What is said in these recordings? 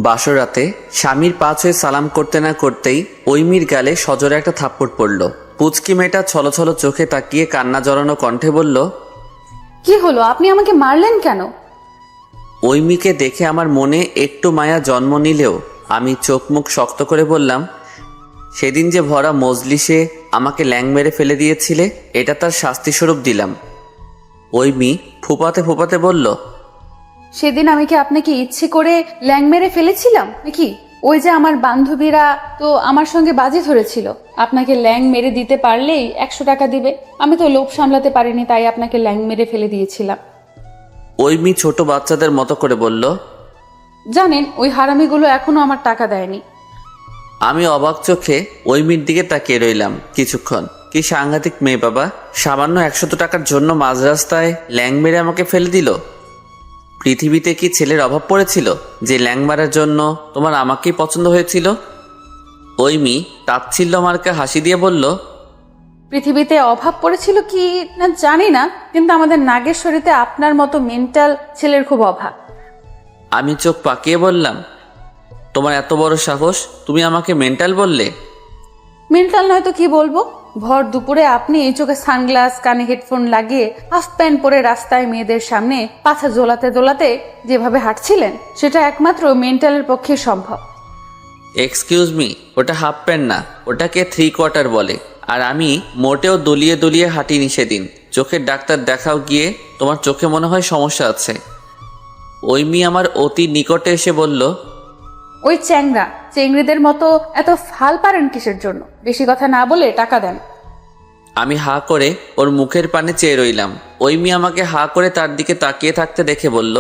বাসর রাতে স্বামীর পা ছুঁয়ে সালাম করতে না করতেই ঐমির গালে সজোরে একটা থাপ্পড় পড়ল। পুচকি মেয়েটা ছলছল চোখে তাকিয়ে কান্না জড়ানো কণ্ঠে বলল, কি হলো, আপনি আমাকে মারলেন কেন? ঐমিকে দেখে আমার মনে একটু মায়া জন্ম নিলেও আমি চোখ মুখ শক্ত করে বললাম, সেদিন যে ভরা মজলিসে আমাকে ল্যাং মেরে ফেলে দিয়েছিলে, এটা তার শাস্তিস্বরূপ দিলাম। ঐমি ফুপাতে ফুপাতে বলল, সেদিন আমি কি আপনাকে ইচ্ছে করে ল্যাং মেরে ফেলেছিলাম নাকি? ওই যে আমার বান্ধবীরা তো আমার সঙ্গে বাজি ধরেছিল, আপনাকে ল্যাং মেরে দিতে পারলেই 100 টাকা দিবে। আমি তো লোভ সামলাতে পারিনি, তাই আপনাকে ল্যাং মেরে ফেলে দিয়েছিলাম। ঐমি ছোট বাচ্চাদের মতো করে বলল, জানেন, ওই হারামিগুলো এখনো আমার টাকা দেয়নি। আমি অবাক চোখে ঐমির দিকে তাকিয়ে রইলাম কিছুক্ষণ। কি সাংঘাতিক মেয়ে বাবা, সামান্য 100 টাকার জন্য মাঝ রাস্তায় ল্যাং মেরে আমাকে ফেলে দিল। পৃথিবীতে কি ছেলের অভাব পড়েছিল যে ল্যাং মারার জন্য তোমার আমাকেই পছন্দ হয়েছিল? ঐমি তাচ্ছিল্য মার্কা হাসি দিয়ে বলল, পৃথিবীতে অভাব পড়েছিল কি না জানি না, কিন্তু আমাদের নাগেশ্বরীতে আপনার মতো মেন্টাল ছেলের খুব অভাব। আমি চোখ পাকিয়ে বললাম, তোমার এত বড় সাহস, তুমি আমাকে মেন্টাল বললে? মেন্টাল নয় তো কি বলবো? ভর দুপুরে আপনি এই চোখে সানগ্লাস, কানে হেডফোন লাগিয়ে হাফ প্যান্ট পরে রাস্তায় মেয়েদের সামনে পাছা দোলাতে দোলাতে যেভাবে হাঁটছিলেন, সেটা একমাত্র মেন্টালের পক্ষে সম্ভব। এক্সকিউজ মি, ওটা হাফ প্যান্ট না, ওটাকে 3/4 বলে। আর আমি মোটেও দলিয়ে দলিয়ে হাঁটিনি সেদিন। চোখের ডাক্তার দেখাও গিয়ে, তোমার চোখে মনে হয় সমস্যা আছে। ঐমি আমার অতি নিকটে এসে বলল, ওই চেংড়িদের মতো এত ফাল পারেন কিসের জন্য? বেশি কথা না বলে টাকা দেন। আমি হা করে ওর মুখের পানে চেয়ে রইলাম। ঐমি আমাকে হা করে তার দিকে তাকিয়ে থাকতে দেখে বলল,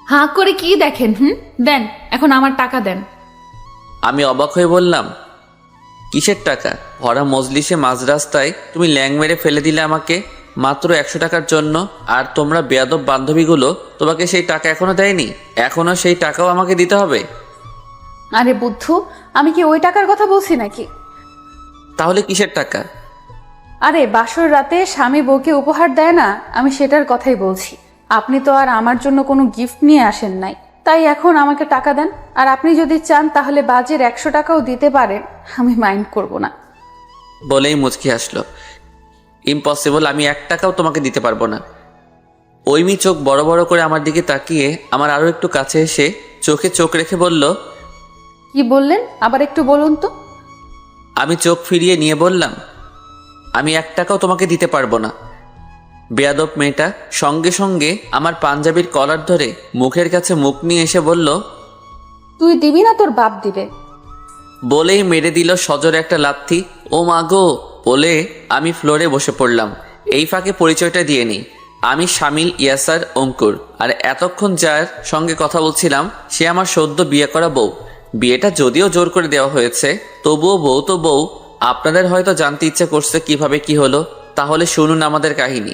হাঁ করে কি দেখেন? দেন, এখন আমার টাকা দেন। আমি অবাক হয়ে বললাম, কিসের টাকা? ভরা মজলিসে মাঝ রাস্তায় তুমি ল্যাং মেরে ফেলে দিলে আমাকে মাত্র 100 টাকার জন্য। আর তোমরা বেয়াদব বান্ধবীগুলো তোমাকে সেই টাকা এখনো দেয়নি, এখনো সেই টাকাও আমাকে দিতে হবে? আরে বুদ্ধু, আমি কি ওই টাকার কথা বলছি নাকি? তাহলে কিসের টাকা? আরে বাসর রাতে স্বামী বউকে উপহার দেয় না, আমি সেটার কথাই বলছি। আপনি তো আর আমার জন্য কোনো গিফট নিয়ে আসেন নাই, তাই এখন আমাকে টাকা দেন। আর আপনি যদি চান তাহলে বাজের 100 টাকাও দিতে পারেন, আমি মাইন্ড করব না। বলেই মুচকি আসলো, ইম্পসিবল, আমি 1 টাকাও তোমাকে দিতে পারবো না। ঐমি চোখ বড় বড় করে আমার দিকে তাকিয়ে আমার আরো একটু কাছে এসে চোখে চোখ রেখে বলল, কি বললেন? আবার একটু বলুন তো। আমি চোখ ফিরিয়ে নিয়ে বললাম, আমি 1 টাকাও তোমাকে দিতে পারবো না। বেয়াদব মেয়েটা সঙ্গে সঙ্গে আমার পাঞ্জাবির কলার ধরে মুখের কাছে মুখ নিয়ে এসে বলল, তুই দিবি না, তোর বাপ দিবে। বলেই মেরে দিল সজোরে একটা লাথি। ও মা গো বলে আমি ফ্লোরে বসে পড়লাম। এই ফাঁকে পরিচয়টা দিয়ে নিই, আমি শামিল ইয়াসার অঙ্কুর। আর এতক্ষণ যার সঙ্গে কথা বলছিলাম সে আমার সদ্য বিয়ে করা বউ। বিয়েটা যদিও জোর করে দেওয়া হয়েছে, তবুও বউ তো বউ। আপনাদের হয়তো জানতে ইচ্ছে করছে কিভাবে কি হলো, তাহলে শুনুন আমাদের কাহিনী।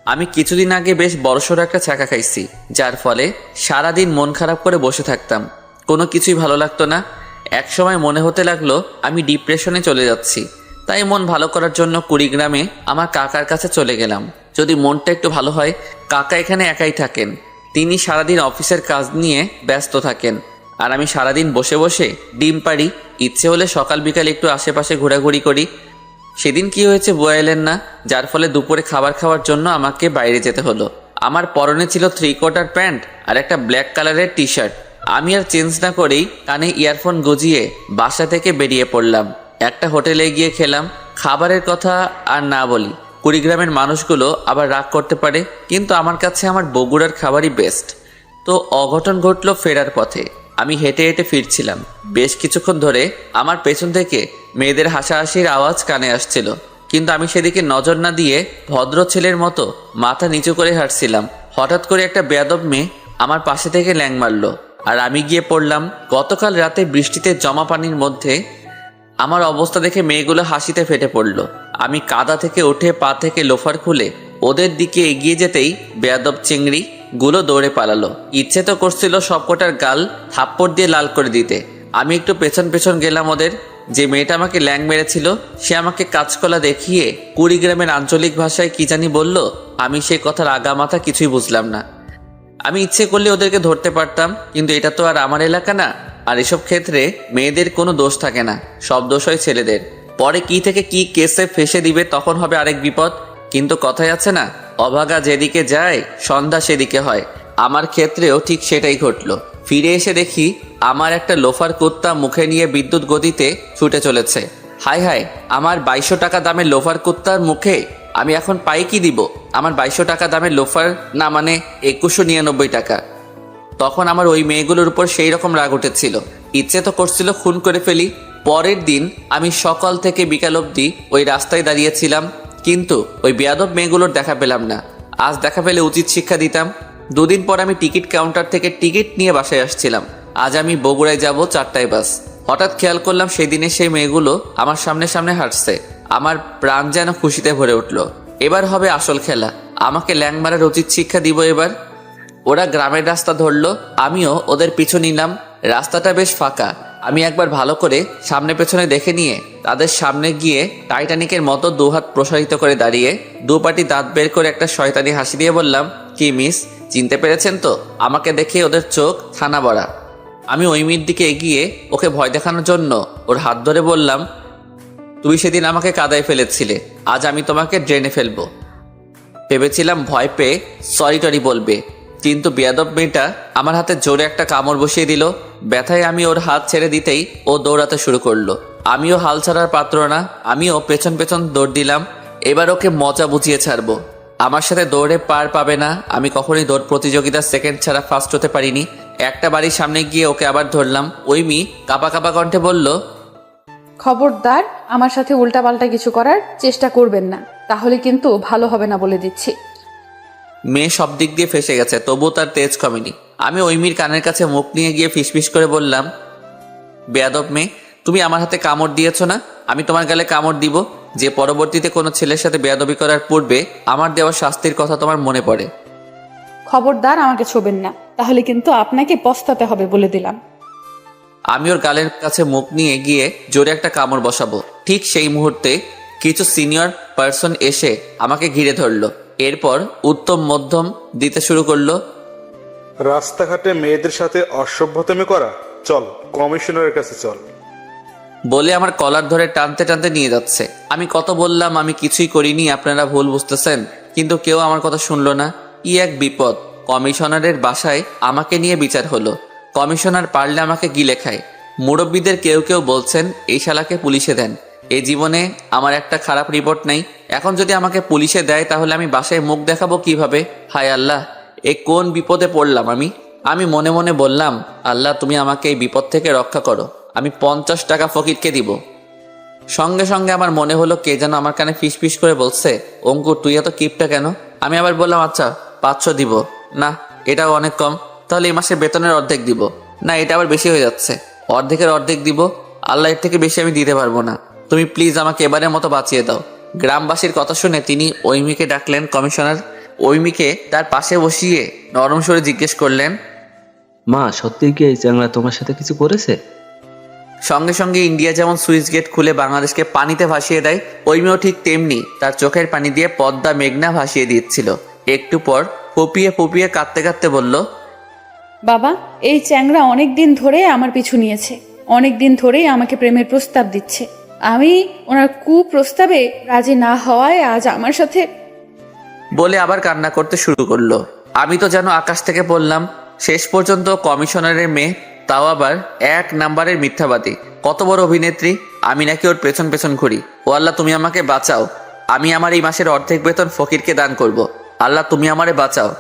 আমি কিছুদিন আগে বেশ বড়সড় একটা ছ্যাঁকা খাইছি, যার ফলে সারাদিন মন খারাপ করে বসে থাকতাম, কোনো কিছুই ভালো লাগতো না। একসময় মনে হতে লাগলো আমি ডিপ্রেশনে চলে যাচ্ছি। তাই মন ভালো করার জন্য কুড়িগ্রামে আমার কাকার কাছে চলে গেলাম। যদি মনটা একটু ভালো হয়। কাকা এখানে একাই থাকেন, তিনি সারাদিন অফিসের কাজ নিয়ে ব্যস্ত থাকেন, আর আমি সারাদিন বসে বসে ডিম পাড়ি। ইচ্ছে হলে সকাল বিকাল একটু আশেপাশে ঘোরাঘুরি করি। সেদিন কি হয়েছে বুয়া এলেন না, যার ফলে দুপুরে খাবার খাওয়ার জন্য আমাকে বাইরে যেতে হলো। আমার পরনে ছিল 3/4 প্যান্ট আর একটা ব্ল্যাক কালারের টি শার্ট। আমি আর চেঞ্জ না করেই কানে ইয়ারফোন গজিয়ে বাসা থেকে বেরিয়ে পড়লাম। একটা হোটেলে গিয়ে খেলাম। খাবারের কথা আর না বলি, কুড়িগ্রামের মানুষগুলো আবার রাগ করতে পারে, কিন্তু আমার কাছে আমার বগুড়ার খাবারই বেস্ট। তো অঘটন ঘটল ফেরার পথে। আমি হেঁটে হেঁটে ফিরছিলাম। বেশ কিছুক্ষণ ধরে আমার পেছন থেকে মেয়েদের হাসাহাসির আওয়াজ কানে আসছিল, কিন্তু আমি সেদিকে নজর না দিয়ে ভদ্র ছেলের মতো মাথা নিচু করে হাঁটছিলাম। হঠাৎ করে একটা বেয়াদব মেয়ে আমার পাশে থেকে ল্যাং মারল, আর আমি গিয়ে পড়লাম গতকাল রাতে বৃষ্টিতে জমা পানির মধ্যে। আমার অবস্থা দেখে মেয়েগুলো হাসিতে ফেটে পড়ল। আমি কাদা থেকে উঠে পা থেকে লোফার খুলে ওদের দিকে এগিয়ে যেতেই বেয়াদব চিংড়ি গুলো দৌড়ে পালালো। ইচ্ছে তো করছিল সবকটার গাল থাপ্পড় দিয়ে লাল করে দিতে। আমি একটু পেছন পেছন গেলাম ওদের। যে মেয়েটা আমাকে ল্যাং মেরেছিল সে আমাকে কাঁচকলা দেখিয়ে কুড়িগ্রামের আঞ্চলিক ভাষায় কি জানি বলল। আমি সে কথার আগামাথা কিছুই বুঝলাম না। আমি ইচ্ছে করলে ওদেরকে ধরতে পারতাম, কিন্তু এটা তো আর আমার এলাকা না। আর এসব ক্ষেত্রে মেয়েদের কোনো দোষ থাকে না, সব দোষ হয় ছেলেদের। পরে কি থেকে কি কেসে ফেসে দিবে তখন হবে আরেক বিপদ। কিন্তু কথাই আছে না, অভাগা যেদিকে যায় সন্ধ্যা সেদিকে হয়। আমার ক্ষেত্রেও ঠিক সেটাই ঘটলো। ফিরে এসে দেখি আমার একটা লোফার কুত্তা মুখে নিয়ে বিদ্যুৎ গতিতে ছুটে চলেছে। হায় হায়, আমার 2200 টাকা দামের লোফার কুত্তার মুখে আমি এখন পাই কি দিব? আমার 2200 টাকা দামের লোফার না, মানে 2199 টাকা। তখন আমার ওই মেয়েগুলোর উপর সেই রকম রাগ উঠেছিল, ইচ্ছে তো করছিল খুন করে ফেলি। পরের দিন আমি সকাল থেকে বিকাল অবধি ওই রাস্তায় দাঁড়িয়েছিলাম, কিন্তু ওই বেয়াদব মেয়েগুলোর দেখা পেলাম না। আজ দেখা পেলে উচিত শিক্ষা দিতাম। দুদিন পর আমি টিকিট কাউন্টার থেকে টিকিট নিয়ে বাসায় আসছিলাম। আজ আমি বগুড়ায় যাব 4টায় বাস। হঠাৎ খেয়াল করলাম সেদিনে সেই মেয়েগুলো আমার সামনে সামনে হাঁটছে। আমার প্রাণ যেন খুশিতে ভরে উঠল। এবার হবে আসল খেলা, আমাকে ল্যাং মারার উচিত শিক্ষা দিব এবার। ওরা গ্রামের রাস্তা ধরলো, আমিও ওদের পিছু নিলাম। রাস্তাটা বেশ ফাঁকা। আমি একবার ভালো করে সামনে পেছনে দেখে নিয়ে তাদের সামনে গিয়ে টাইটানিকের মতো দুহাত প্রসারিত করে দাঁড়িয়ে দুপাটি দাঁত বের করে একটা শয়তানি হাসি দিয়ে বললাম, কি মিস, চিনতে পেরেছেন তো? আমাকে দেখে ওদের চোখ ছানা বড়া। আমি ওই মেয়ের দিকে এগিয়ে ওকে ভয় দেখানোর জন্য ওর হাত ধরে বললাম, তুমি সেদিন আমাকে কাদায় ফেলেছিলে, আজ আমি তোমাকে ড্রেনে ফেলবো। ভেবেছিলাম ভয় পেয়ে সরি টরি বলবে, কিন্তু বেয়াদব মেয়েটা আমার হাতে জোরে একটা কামড় বসিয়ে দিল। ব্যথায় আমি ওর হাত ছেড়ে দিতেই ও দৌড়াতে শুরু করলো। আমিও হাল ছাড়ার পাত্র না, আমিও পেছন পেছন দৌড় দিলাম। এবার ওকে মজা বুঝিয়ে ছাড়বো। আমার সাথে দৌড়ে পার পাবে না। আমি কখনোই দৌড় প্রতিযোগিতার সেকেন্ড ছাড়া ফার্স্ট হতে পারিনি। একটা বাড়ির সামনে গিয়ে ওকে আবার ধরলাম। ওই মেয়ে কাপা কাপা কণ্ঠে বলল, খবরদার আমার সাথে উল্টাপাল্টা কিছু করার চেষ্টা করবেন না, তাহলে কিন্তু ভালো হবে না বলে দিচ্ছি। মেয়ে সব দিক দিয়ে ফেসে গেছে, তবুও তার তেজ কমেনি। আমি ওই মেয়ের কানের কাছে মুখ নিয়ে গিয়ে ফিসফিস করে বললাম, বেয়াদব মেয়ে, তুমি আমার হাতে কামড় দিয়েছ না, আমি তোমার গালে কামড় দিব যে পরবর্তীতে কোনো ছেলের সাথে বেয়াদবি করার পূর্বে আমার দেওয়া শাস্তির কথা তোমার মনে পড়ে। খবরদার আমাকে ছোবেন না, তাহলে কিন্তু আপনাকে পস্তাতে হবে বলে দিলাম। আমি ওর গালের কাছে মুখ নিয়ে গিয়ে জোরে একটা কামড় বসাবো, ঠিক সেই মুহূর্তে কিছু সিনিয়র পার্সন এসে আমাকে ঘিরে ধরলো। এরপর উত্তম মধ্যম দিতে শুরু করলো। রাস্তাঘাটে মেয়েদের সাথে অসভ্যতামি করা, চল কমিশনারের কাছে চল। বলে আমার কলার ধরে টানতে টানতে নিয়ে যাচ্ছে। আমি কত বললাম আমি কিছুই করিনি, আপনারা ভুল বুঝতেছেন, কিন্তু কেউ আমার কথা শুনলো না। কি এক বিপদ! কমিশনারের বাসায় আমাকে নিয়ে বিচার হলো। কমিশনার পারলে আমাকে গিলে খায়। মুরব্বীদের কেউ কেউ বলছেন এই শালাকে পুলিশে দেন। এই জীবনে আমার একটা খারাপ রিপোর্ট নেই, এখন যদি আমাকে পুলিশে দেয় তাহলে আমি বাসায় মুখ দেখাবো কিভাবে? হায় আল্লাহ, এ কোন বিপদে পড়লাম আমি মনে মনে বললাম, আল্লাহ তুমি আমাকে এই বিপদ থেকে রক্ষা করো, আমি 50 টাকা ফকিরকে দিব। সঙ্গে সঙ্গে আমার মনে হলো কে যেন আমার কানে ফিস করে বলছে, অঙ্কুর তুই এত কিপটা কেন? আমি আবার বললাম, আচ্ছা 500 দিব। না, এটাও অনেক কম, তাহলে এই মাসের বেতনের অর্ধেক দিব। না, এটা আবার বেশি হয়ে যাচ্ছে, অর্ধেকের অর্ধেক দিব। আল্লাহ, এর থেকে বেশি আমি দিতে পারবো না, তুমি প্লিজ আমাকে এবারের মতো বাঁচিয়ে দাও। গ্রামবাসীর কথা শুনে তিনি ঐমিকে ডাকলেন। কমিশনার ঐমিকে তার পাশে বসিয়ে নরম স্বরে জিজ্ঞেস করলেন, মা, সত্যি কি এই চ্যাংড়া তোমার সাথে কিছু করেছে? সঙ্গে সঙ্গে ইন্ডিয়া যেমন সুইচ গেট খুলে বাংলাদেশকে পানিতে ভাসিয়ে দেয়, ঐমিও ঠিক তেমনি তার চোখের পানি দিয়ে পদ্মা মেঘনা ভাসিয়ে দিচ্ছিল। একটু পর ফুপিয়ে ফুপিয়ে কাঁদতে কাঁদতে বলল, বাবা, এই চ্যাংড়া অনেক দিন ধরে আমার পিছু নিয়েছে, অনেক দিন ধরেই আমাকে প্রেমের প্রস্তাব দিচ্ছে। আমি ওনার কুপ্রস্তাবে রাজি না হওয়ায় আজ আমার সাথে। বলে আবার কান্না করতে শুরু করলো। আমি তো যেন আকাশ থেকে পড়লাম। শেষ পর্যন্ত কমিশনারের মেয়ে, তাও আবার 1 নাম্বারের মিথ্যাবাদী। কত বড় অভিনেত্রী! আমি নাকি ওর পেছন পেছন ঘুরি। ও আল্লাহ, তুমি আমাকে বাঁচাও, আমি আমার এই মাসের অর্ধেক বেতন ফকিরকে দান করব। আল্লাহ, তুমি আমারে বাঁচাও।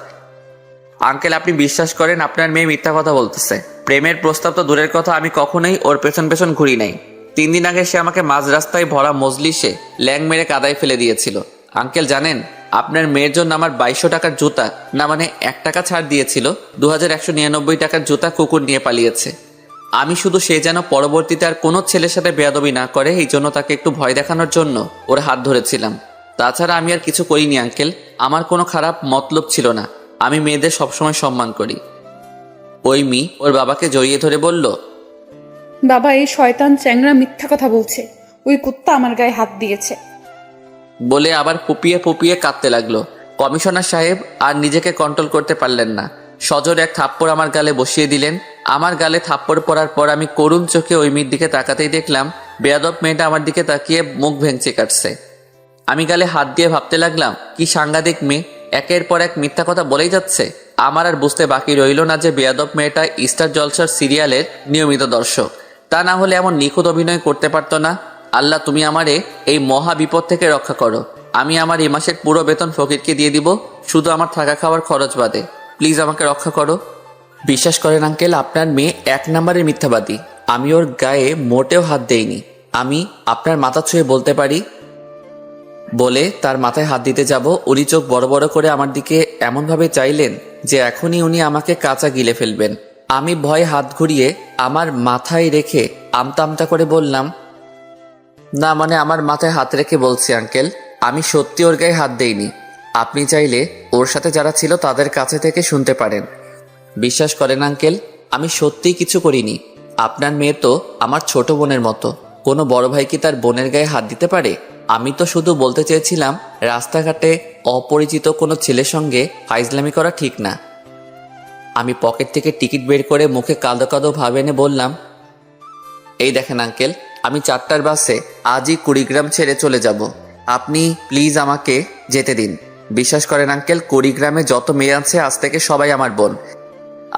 আঙ্কেল, আপনি বিশ্বাস করেন আপনার মেয়ে মিথ্যা কথা বলতেছে? প্রেমের প্রস্তাব তো দূরের কথা, আমি কখনোই ওর পেছন পেছন ঘুরি নাই। 3 দিন আগে সে আমাকে মাঝ রাস্তায় ভরা মজলিসে ল্যাং মেরে কাদায় ফেলে দিয়েছিল। আঙ্কেল জানেন, আপনার মেয়ের জন্য আমার 2200 টাকার জুতা, না মানে 1 টাকা ছাড় দিয়েছিল, 2199 টাকার জুতা কুকুর নিয়ে পালিয়েছে। আমি শুধু সে যেন পরবর্তীতে আর কোনো ছেলের সাথে বেয়াদবি না করে এই জন্য তাকে একটু ভয় দেখানোর জন্য ওর হাত ধরেছিলাম। তাছাড়া আমি আর কিছু করিনি আঙ্কেল, আমার কোনো খারাপ মতলব ছিল না। আমি মেয়েদের সবসময় সম্মান করি। ওই মেয়ে ওর বাবাকে জড়িয়ে ধরে বলল, বাবা, এই শয়তান চ্যাংড়া মিথ্যা কথা বলছে, ওই কুত্তা আমার গায়ে হাত দিয়েছে। বলে আবার ফুপিয়ে ফুপিয়ে কাঁদতে লাগলো। কমিশনার সাহেব আর নিজেকে কন্ট্রোল করতে পারলেন না। সজোরে এক থাপ্পড় আমার গালে বসিয়ে দিলেন। আমার গালে থাপ্পড় পড়ার পর আমি করুণ চোখে ওই মেয়ের দিকে তাকাতেই দেখলাম বেয়াদব মেয়েটা আমার দিকে তাকিয়ে মুখ ভেঙচি কাটছে। আমি গালে হাত দিয়ে ভাবতে লাগলাম, কি সাংঘাতিক মেয়ে, একের পর এক মিথ্যা কথা বলেই যাচ্ছে। আমার আর বুঝতে বাকি রইল না যে বেয়াদব মেয়েটা স্টার জলসার সিরিয়ালের নিয়মিত দর্শক। তা না হলে এমন নিখুঁত অভিনয় করতে পারতো না। আল্লাহ, তুমি আমারে এই মহা বিপদ থেকে রক্ষা করো। আমি আমার এই মাসের পুরো বেতন ফকিরকে দিয়ে দিব, শুধু আমার থাকা খাওয়ার খরচ বাদে। প্লিজ আমাকে রক্ষা করো। বিশ্বাস করেন আঙ্কেল, আপনার মেয়ে 1 নম্বরের মিথ্যাবাদী। আমি ওর গায়ে মোটেও হাত দেইনি। আমি আপনার মাথা ছুঁয়ে বলতে পারি। বলে তার মাথায় হাত দিতে যাব, উনি চোখ বড় বড় করে আমার দিকে এমনভাবে চাইলেন যে এখনই উনি আমাকে কাঁচা গিলে ফেলবেন। আমি ভয়ে হাত ঘুরিয়ে আমার মাথায় রেখে আমতা আমতা করে বললাম, না মানে আমার মাথায় হাত রেখে বলছি আঙ্কেল, আমি সত্যি ওর গায়ে হাত দেইনি। আপনি চাইলে ওর সাথে যারা ছিল তাদের কাছে থেকে শুনতে পারেন। বিশ্বাস করেন আঙ্কেল, আমি সত্যিই কিছু করিনি। আপনার মেয়ে তো আমার ছোট বোনের মতো। কোনো বড় ভাই কি তার বোনের গায়ে হাত দিতে পারে? আমি তো শুধু বলতে চেয়েছিলাম রাস্তাঘাটে অপরিচিত কোনো ছেলের সঙ্গে ফাইজলামি করা ঠিক না। আমি পকেট থেকে টিকিট বের করে মুখে কাঁদো কাঁদো ভাব এনে বললাম, এই দেখেন আঙ্কেল, আমি 4টার বাসে আজই কুড়িগ্রাম ছেড়ে চলে যাব। আপনি প্লিজ আমাকে যেতে দিন। বিশ্বাস করেন আঙ্কেল, কুড়িগ্রামে যত মেয়ে আছে আজ থেকে সবাই আমার বোন।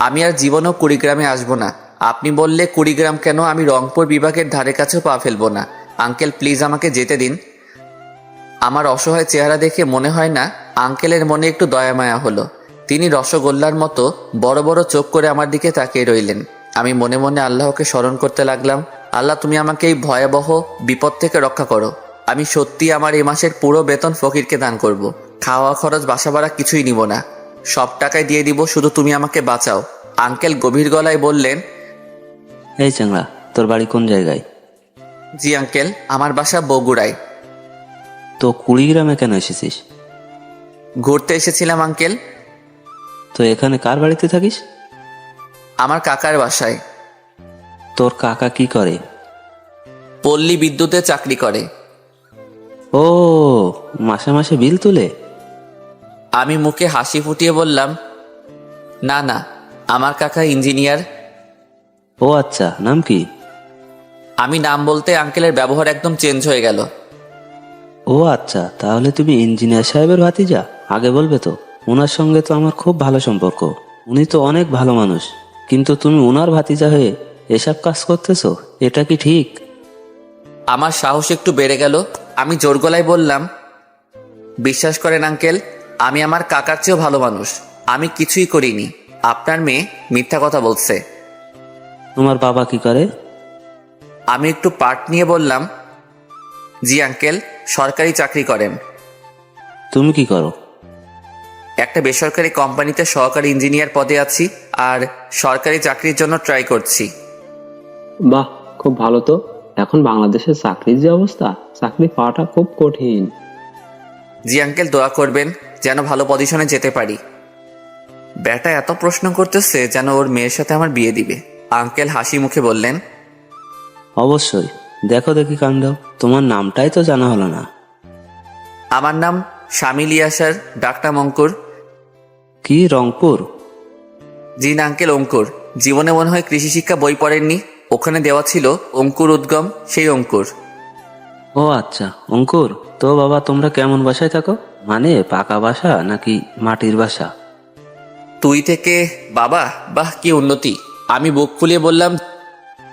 আমি আর জীবনেও কুড়িগ্রামে আসবো না। আপনি বললে কুড়িগ্রাম কেন, আমি রংপুর বিভাগের ধারে কাছেও পা ফেলবো না। আঙ্কেল প্লিজ আমাকে যেতে দিন। আমার অসহায় চেহারা দেখে মনে হয় না আঙ্কেলের মনে একটু দয়া মায়া হলো। তিনি রসগোল্লার মতো বড় বড় চোখ করে আমার দিকে তাকিয়ে রইলেন। আমি মনে মনে আল্লাহকে স্মরণ করতে লাগলাম, আল্লাহ তুমি আমাকে এই ভয়াবহ বিপদ থেকে রক্ষা করো। আমি সত্যি আমার এই মাসের পুরো বেতন ফকিরকে দান করব। খাওয়া খরচ বাসা ভাড়া কিছুই নিব না, সব টাকায় দিয়ে দিব, শুধু তুমি আমাকে বাঁচাও। আঙ্কেল গভীর গলায় বললেন, এই চ্যাংড়া, তোর বাড়ি কোন জায়গায়? জি আঙ্কেল, আমার বাসা বগুড়ায়। তো কুড়িগ্রামে কেন এসেছিস? ঘুরতে এসেছিলাম আঙ্কেল। তো এখানে কার বাড়িতে থাকিস? আমার কাকার বাসায়। তোর কাকা কি করে? পল্লী বিদ্যুতে চাকরি করে। ও, মাসে মাসে বিল তুলে? আমি মুখে হাসি ফুটিয়ে বললাম, না না, আমার কাকা ইঞ্জিনিয়ার। ও আচ্ছা, নাম কি? আমি নাম বলতে আঙ্কেলের ব্যবহার একদম চেঞ্জ হয়ে গেল। ও আচ্ছা, তাহলে তুমি ইঞ্জিনিয়ার সাহেবের ভাতিজা? আগে বলবে তো, ওনার সঙ্গে তো আমার খুব ভালো সম্পর্ক। উনি তো অনেক ভালো মানুষ, কিন্তু তুমি ওনার ভাতিজা হয়ে এসব কাজ করতেছো, এটা কি ঠিক? আমার সাহস একটু বেড়ে গেল। আমি জোর গলায় বললাম, বিশ্বাস করেন আঙ্কেল, আমি আমার কাকার চেয়েও ভালো মানুষ। আমি কিছুই করিনি। আপনার মেয়ে মিথ্যা কথা বলছে। তোমার বাবা কি করে? আমি একটু পার্ট নিয়ে বললাম, জি আঙ্কেল, সরকারি চাকরি করেন। তুমি কি করো? একটা বেসরকারি কোম্পানিতে সহকারী ইঞ্জিনিয়ার পদে আছি, আর সরকারি চাকরির জন্য ট্রাই করছি। বাহ, খুব ভালো তো। এখন বাংলাদেশের চাকরির যে অবস্থা, চাকরি পাওয়াটা খুব কঠিন। জি আঙ্কেল, দোয়া করবেন যেন ভালো পজিশনে যেতে পারি। বেটা এত প্রশ্ন করতেছে যেন ওর মেয়ের সাথে আমার বিয়ে দিবে। আঙ্কেল হাসি মুখে বললেন, অবশ্যই, দেখো দেখি কাণ্ড। তোমার নামটাই তো জানা হলো না। আমার নাম শামিল ইয়াসার, ডাকনাম অঙ্কুর। কি, রংপুর? জি না আঙ্কেল, অঙ্কুর। জীবনে মনে হয় কৃষি শিক্ষা বই পড়েননি, ওখানে দেওয়া ছিল অঙ্কুর উদ্গম, সেই অঙ্কুর। ও আচ্ছা, অঙ্কুর। তো বাবা, তোমরা কেমন বাসায় থাকো? মানে পাকা বাসা নাকি মাটির বাসা? তুই থেকে বাবা, বাহ কি উন্নতি। আমি বুক ফুলিয়ে বললাম,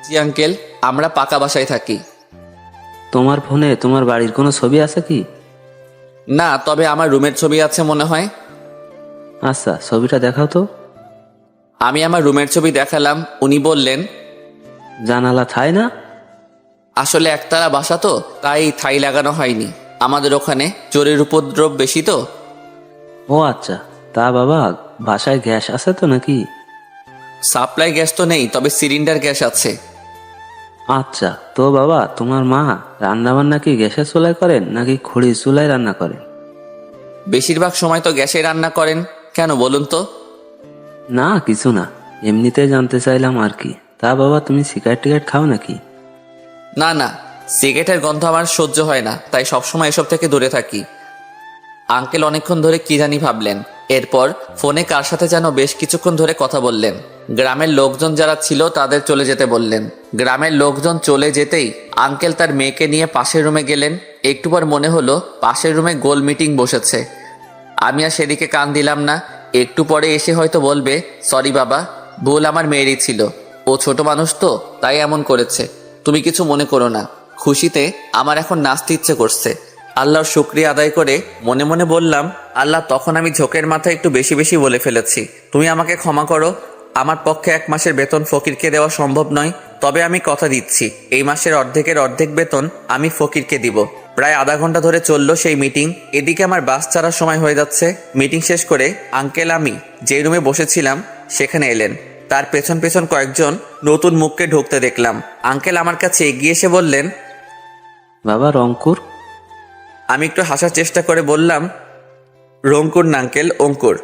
জি আঙ্কেল, আমরা পাকা বাসায় থাকি। তোমার ফোনে তোমার বাড়ির কোনো ছবি আছে কি? না, তবে আমার রুমের ছবি আছে মনে হয়। আচ্ছা, ছবিটা দেখাও তো। আমি আমার রুমের ছবি দেখালাম। উনি বললেন, জানালা থাই না? আসলে একতলা বাসা তো, তাই থাই লাগানো হয়নি। আমাদের ওখানে চোরের উপদ্রব বেশি তো। ও আচ্ছা, তা বাবা, বাসায় গ্যাস আছে তো নাকি? সাপ্লাই গ্যাস তো নেই, তবে সিলিন্ডার গ্যাস আছে। আচ্ছা, তো বাবা, তোমার মা রান্না বান্না কি গ্যাসের চুলায় করেন নাকি খড়ির চুলায় রান্না করেন? বেশিরভাগ সময় তো গ্যাসে রান্না করেন। কেন বলুন তো? না, কিছু না, এমনিতে জানতে চাইলাম আর কি। তা বাবা, তুমি সিগারেট টিগারেট খাও নাকি? না না, সিগারেটের গন্ধ আমার সহ্য হয় না, তাই সবসময় এসব থেকে দূরে থাকি। আঙ্কেল অনেকক্ষণ ধরে কি জানি ভাবলেন। এরপর ফোনে কার সাথে যেন বেশ কিছুক্ষণ ধরে কথা বললেন। গ্রামের লোকজন যারা ছিল তাদের চলে যেতে বললেন। গ্রামের লোকজন চলে যেতেই আঙ্কেল তার মেয়েকে নিয়ে পাশের রুমে গেলেন। একটু পর মনে হলো পাশের রুমে গোল মিটিং বসেছে। আমি আর সেদিকে কান দিলাম না। একটু পরে এসে হয়তো বলবে, সরি বাবা, ভুল আমার মেয়েরই ছিল, ও ছোট মানুষ তো তাই এমন করেছে, তুমি কিছু মনে করো না। খুশিতে আমার এখন নাচতে ইচ্ছে করছে। আল্লাহর শুকরিয়া আদায় করে মনে মনে বললাম, আল্লাহ, তখন আমি ঝোঁকের মাথায় একটু বেশি বেশি বলে ফেলেছি, তুমি আমাকে ক্ষমা করো। আমার পক্ষে 1 মাসের বেতন ফকিরকে দেওয়া সম্ভব নয়, তবে আমি কথা দিচ্ছি এই মাসের অর্ধেকের অর্ধেক বেতন আমি ফকিরকে দিব। প্রায় আধা ঘন্টা ধরে চলল সেই মিটিং। এদিকে আমার বাস ছাড়ার সময় হয়ে যাচ্ছে। মিটিং শেষ করে আঙ্কেল আমি যে রুমে বসেছিলাম সেখানে এলেন। তার পেছন পেছন কয়েকজন নতুন মুখকে ঢুকতে দেখলাম। আঙ্কেল আমার কাছে এগিয়ে এসে বললেন, বাবা রংকুর। আমি একটু হাসার চেষ্টা করে বললাম, রংকুর না আঙ্কেল, অঙ্কুর।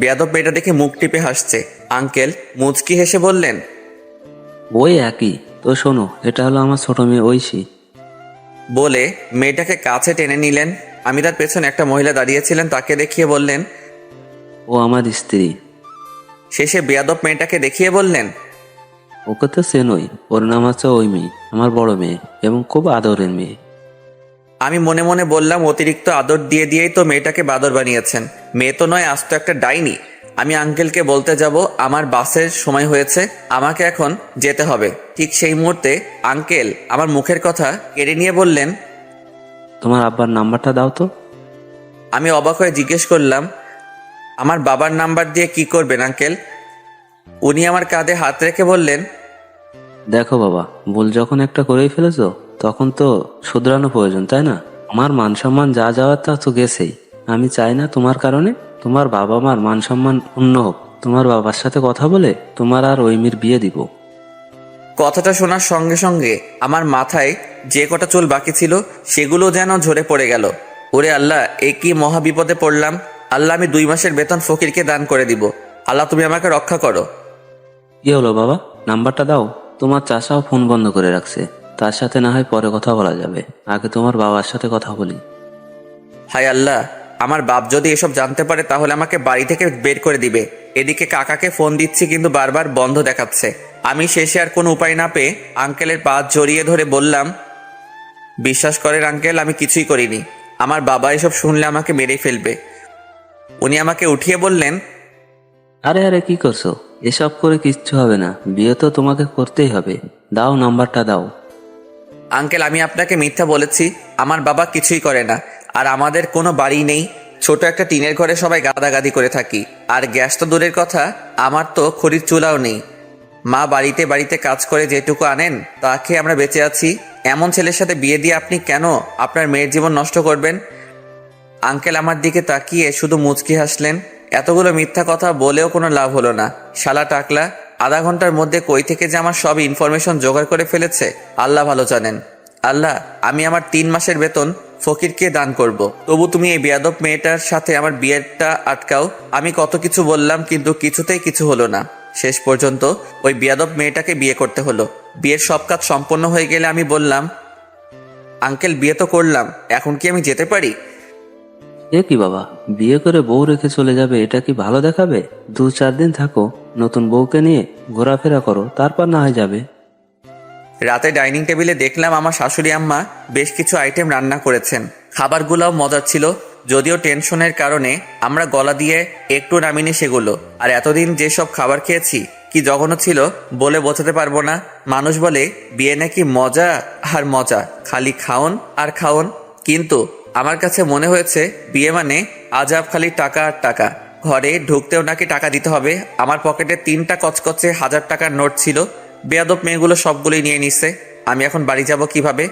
বেয়াদব মেয়েটা দেখে মুখ টিপে হাসছে। আঙ্কেল মুচকি হেসে বললেন, ওই একই তো, শোনো, এটা হলো আমার ছোট মেয়ে ঐশী। বলে মেয়েটাকে কাছে টেনে নিলেন। আমি তার পেছনে একটা মহিলা দাঁড়িয়েছিলেন তাকে দেখিয়ে বললেন। ও আমার স্ত্রী। শেষে বেয়াদব মেয়েটাকে দেখিয়ে বললেন, ওকে তো চেনই, ওর নাম হচ্ছে ওই মেয়ে, আমার বড় মেয়ে এবং খুব আদরের মেয়ে। আমি মনে মনে বললাম, অতিরিক্ত আদর দিয়ে দিয়েই তো মেয়েটাকে বাদর বানিয়েছেন। মেয়ে তো নয়, আজ তো একটা ডাইনি। আমি আঙ্কেলকে বলতে যাব আমার বাসের সময় হয়েছে, আমাকে এখন যেতে হবে। ঠিক সেই মুহূর্তে আঙ্কেল আমার মুখের কথা কেড়ে নিয়ে বললেন, তোমার আব্বার নাম্বারটা দাও তো। আমি অবাক হয়ে জিজ্ঞেস করলাম, আমার বাবার নাম্বার দিয়ে কি করবেন আঙ্কেল? উনি আমার কাঁধে হাত রেখে বললেন, দেখো বাবা, ভুল যখন একটা করেই ফেলেছো তখন তো শুধরানো প্রয়োজন, তাই না? আমার মান সম্মান যা যাওয়ার তা তো গেছেই। আমি চাই না তোমার কারণে তোমার বাবা মার মান সম্মান ক্ষুণ্ণ হোক। তোমার বাবার সাথে কথা বলে তোমার আর ওই মেয়ের বিয়ে দিব। কথাটা শোনার সঙ্গে সঙ্গে আমার মাথায় যে কটা চুল বাকি ছিল সেগুলো যেন ঝরে পড়ে গেল। ওরে আল্লাহ, এ কি মহা বিপদে পড়লাম। আল্লাহ, আমি 2 মাসের বেতন ফকিরকে দান করে দিব। আল্লাহ, তুমি আমাকে রক্ষা করো। কি হলো বাবা, নাম্বারটা দাও। তোমার চাচাও ফোন বন্ধ করে রাখছে, তার সাথে না হয় পরে কথা বলা যাবে, আগে তোমার বাবার সাথে কথা বলি। হায় আল্লাহ, আমার বাপ যদি এসব জানতে পারে তাহলে আমাকে বাড়ি থেকে বের করে দিবে। এদিকে কাকাকে ফোন দিচ্ছি কিন্তু বারবার বন্ধ দেখাচ্ছে। আমি শেষে আর কোনো উপায় না পেয়ে আঙ্কেলের পা জড়িয়ে ধরে বললাম, বিশ্বাস করেন আঙ্কেল, আমি কিছুই করিনি। আমার বাবা এসব শুনলে আমাকে মেরে ফেলবে। উনি আমাকে উঠিয়ে বললেন, আরে আরে, কি করছো? এসব করে কিচ্ছু হবে না, বিয়ে তো তোমাকে করতেই হবে। দাও, নাম্বারটা দাও। আঙ্কেল, আমি আপনাকে মিথ্যা বলেছি। আমার বাবা কিছুই করে না। আর আমাদের কোনো বাড়ি নেই, ছোট একটা টিনের ঘরে সবাই গাদাগাদি করে থাকি। আর গ্যাস তো দূরের কথা, আমার তো খড়ির চুলাও নেই। মা বাড়িতে বাড়িতে কাজ করে যেটুকু আনেন তা খেয়ে আমরা বেঁচে আছি। এমন ছেলের সাথে বিয়ে দিয়ে আপনি কেন আপনার মেয়ের জীবন নষ্ট করবেন? আঙ্কেল আমার দিকে তাকিয়ে শুধু মুচকি হাসলেন। এতগুলো মিথ্যা কথা বলেও কোনো লাভ হলো না। শালা টাকলা আধা ঘন্টার মধ্যে কই থেকে যে আমার সব ইনফরমেশন জোগাড় করে ফেলেছে আল্লাহ ভালো জানেন। আল্লাহ, আমি আমার 3 মাসের বেতন ফকিরকে দান করব। তবু তুমি এই বেয়াদব মেয়েটার সাথে আমার বিয়েটা আটকাও। আমি কত কিছু বললাম কিন্তু কিছুতেই কিছু হলো না। শেষ পর্যন্ত ওই বেয়াদব মেয়েটাকে বিয়ে করতে হলো। বিয়ের সব কাজ সম্পন্ন হয়ে গেলে আমি বললাম, আঙ্কেল, বিয়ে তো করলাম, এখন কি আমি যেতে পারি? এ কি বাবা, বিয়ে করে বউ রেখে চলে যাবে, এটা কি ভালো দেখাবে? 2-4 দিন থাকো, নতুন বউকে নিয়ে ঘোরাফেরা করো, তারপর না হয় যাবে। রাতে ডাইনিং টেবিলে দেখলাম আমার শাশুড়ি আম্মা বেশ কিছু আইটেম রান্না করেছেন। খাবারগুলোও মজার ছিল, যদিও টেনশনের কারণে আমরা গলা দিয়ে একটু নামিনি সেগুলো। আর এতদিন যেসব খাবার খেয়েছি কি জঘন্য ছিল বলে বোঝাতে পারবো না। মানুষ বলে বিয়ে নাকি মজা আর মজা, খালি খাওন আর খাওন। কিন্তু আমার কাছে মনে হয়েছে বিয়ে মানে আজাব, খালি টাকা আর টাকা। ঘরে ঢুকতেও নাকি টাকা দিতে হবে। আমার পকেটে 3টা কচকচে 1000 টাকার নোট ছিল। বেয়াদব মেয়েগুলো সবগুলোই নিয়ে নিচ্ছে। আমি এখন বাড়ি যাব কিভাবে?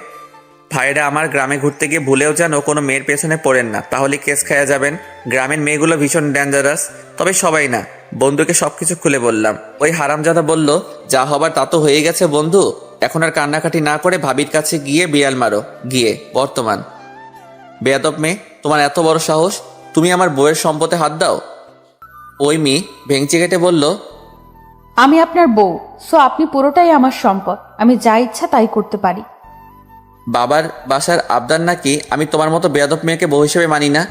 ভাইরা আমার গ্রামে ঘুরতে গিয়ে ভুলেও যেন কোনো মেয়ের পেছনে পড়েন না, তাহলে কেস খায়া যাবেন। গ্রামের মেয়েগুলো ভীষণ ডেঞ্জারাস। তবে সবাই না। বন্ধুকে সবকিছু খুলে বললাম। ওই হারামজাদা বলল, যা হবার তা তো হয়ে গেছে বন্ধু, এখন আর কান্নাকাটি না করে ভাবির কাছে গিয়ে বিড়াল মারো গিয়ে। বর্তমান বেয়াদব মেয়ে, তোমার এত বড় সাহস, তুমি আমার বউয়ের সম্পদে হাত দাও? ওই মেয়ে ভেঙচি কেটে বলল, আমি আপনার বউ, সো আপনি পুরোটাই আমার সম্পদ। আমি যা ইচ্ছা তাই করতে পারি। বাবার বাসার আবদার নাকি আমি তোমার মতো বেয়াদব মেয়েকে বউ হিসেবে মানি না?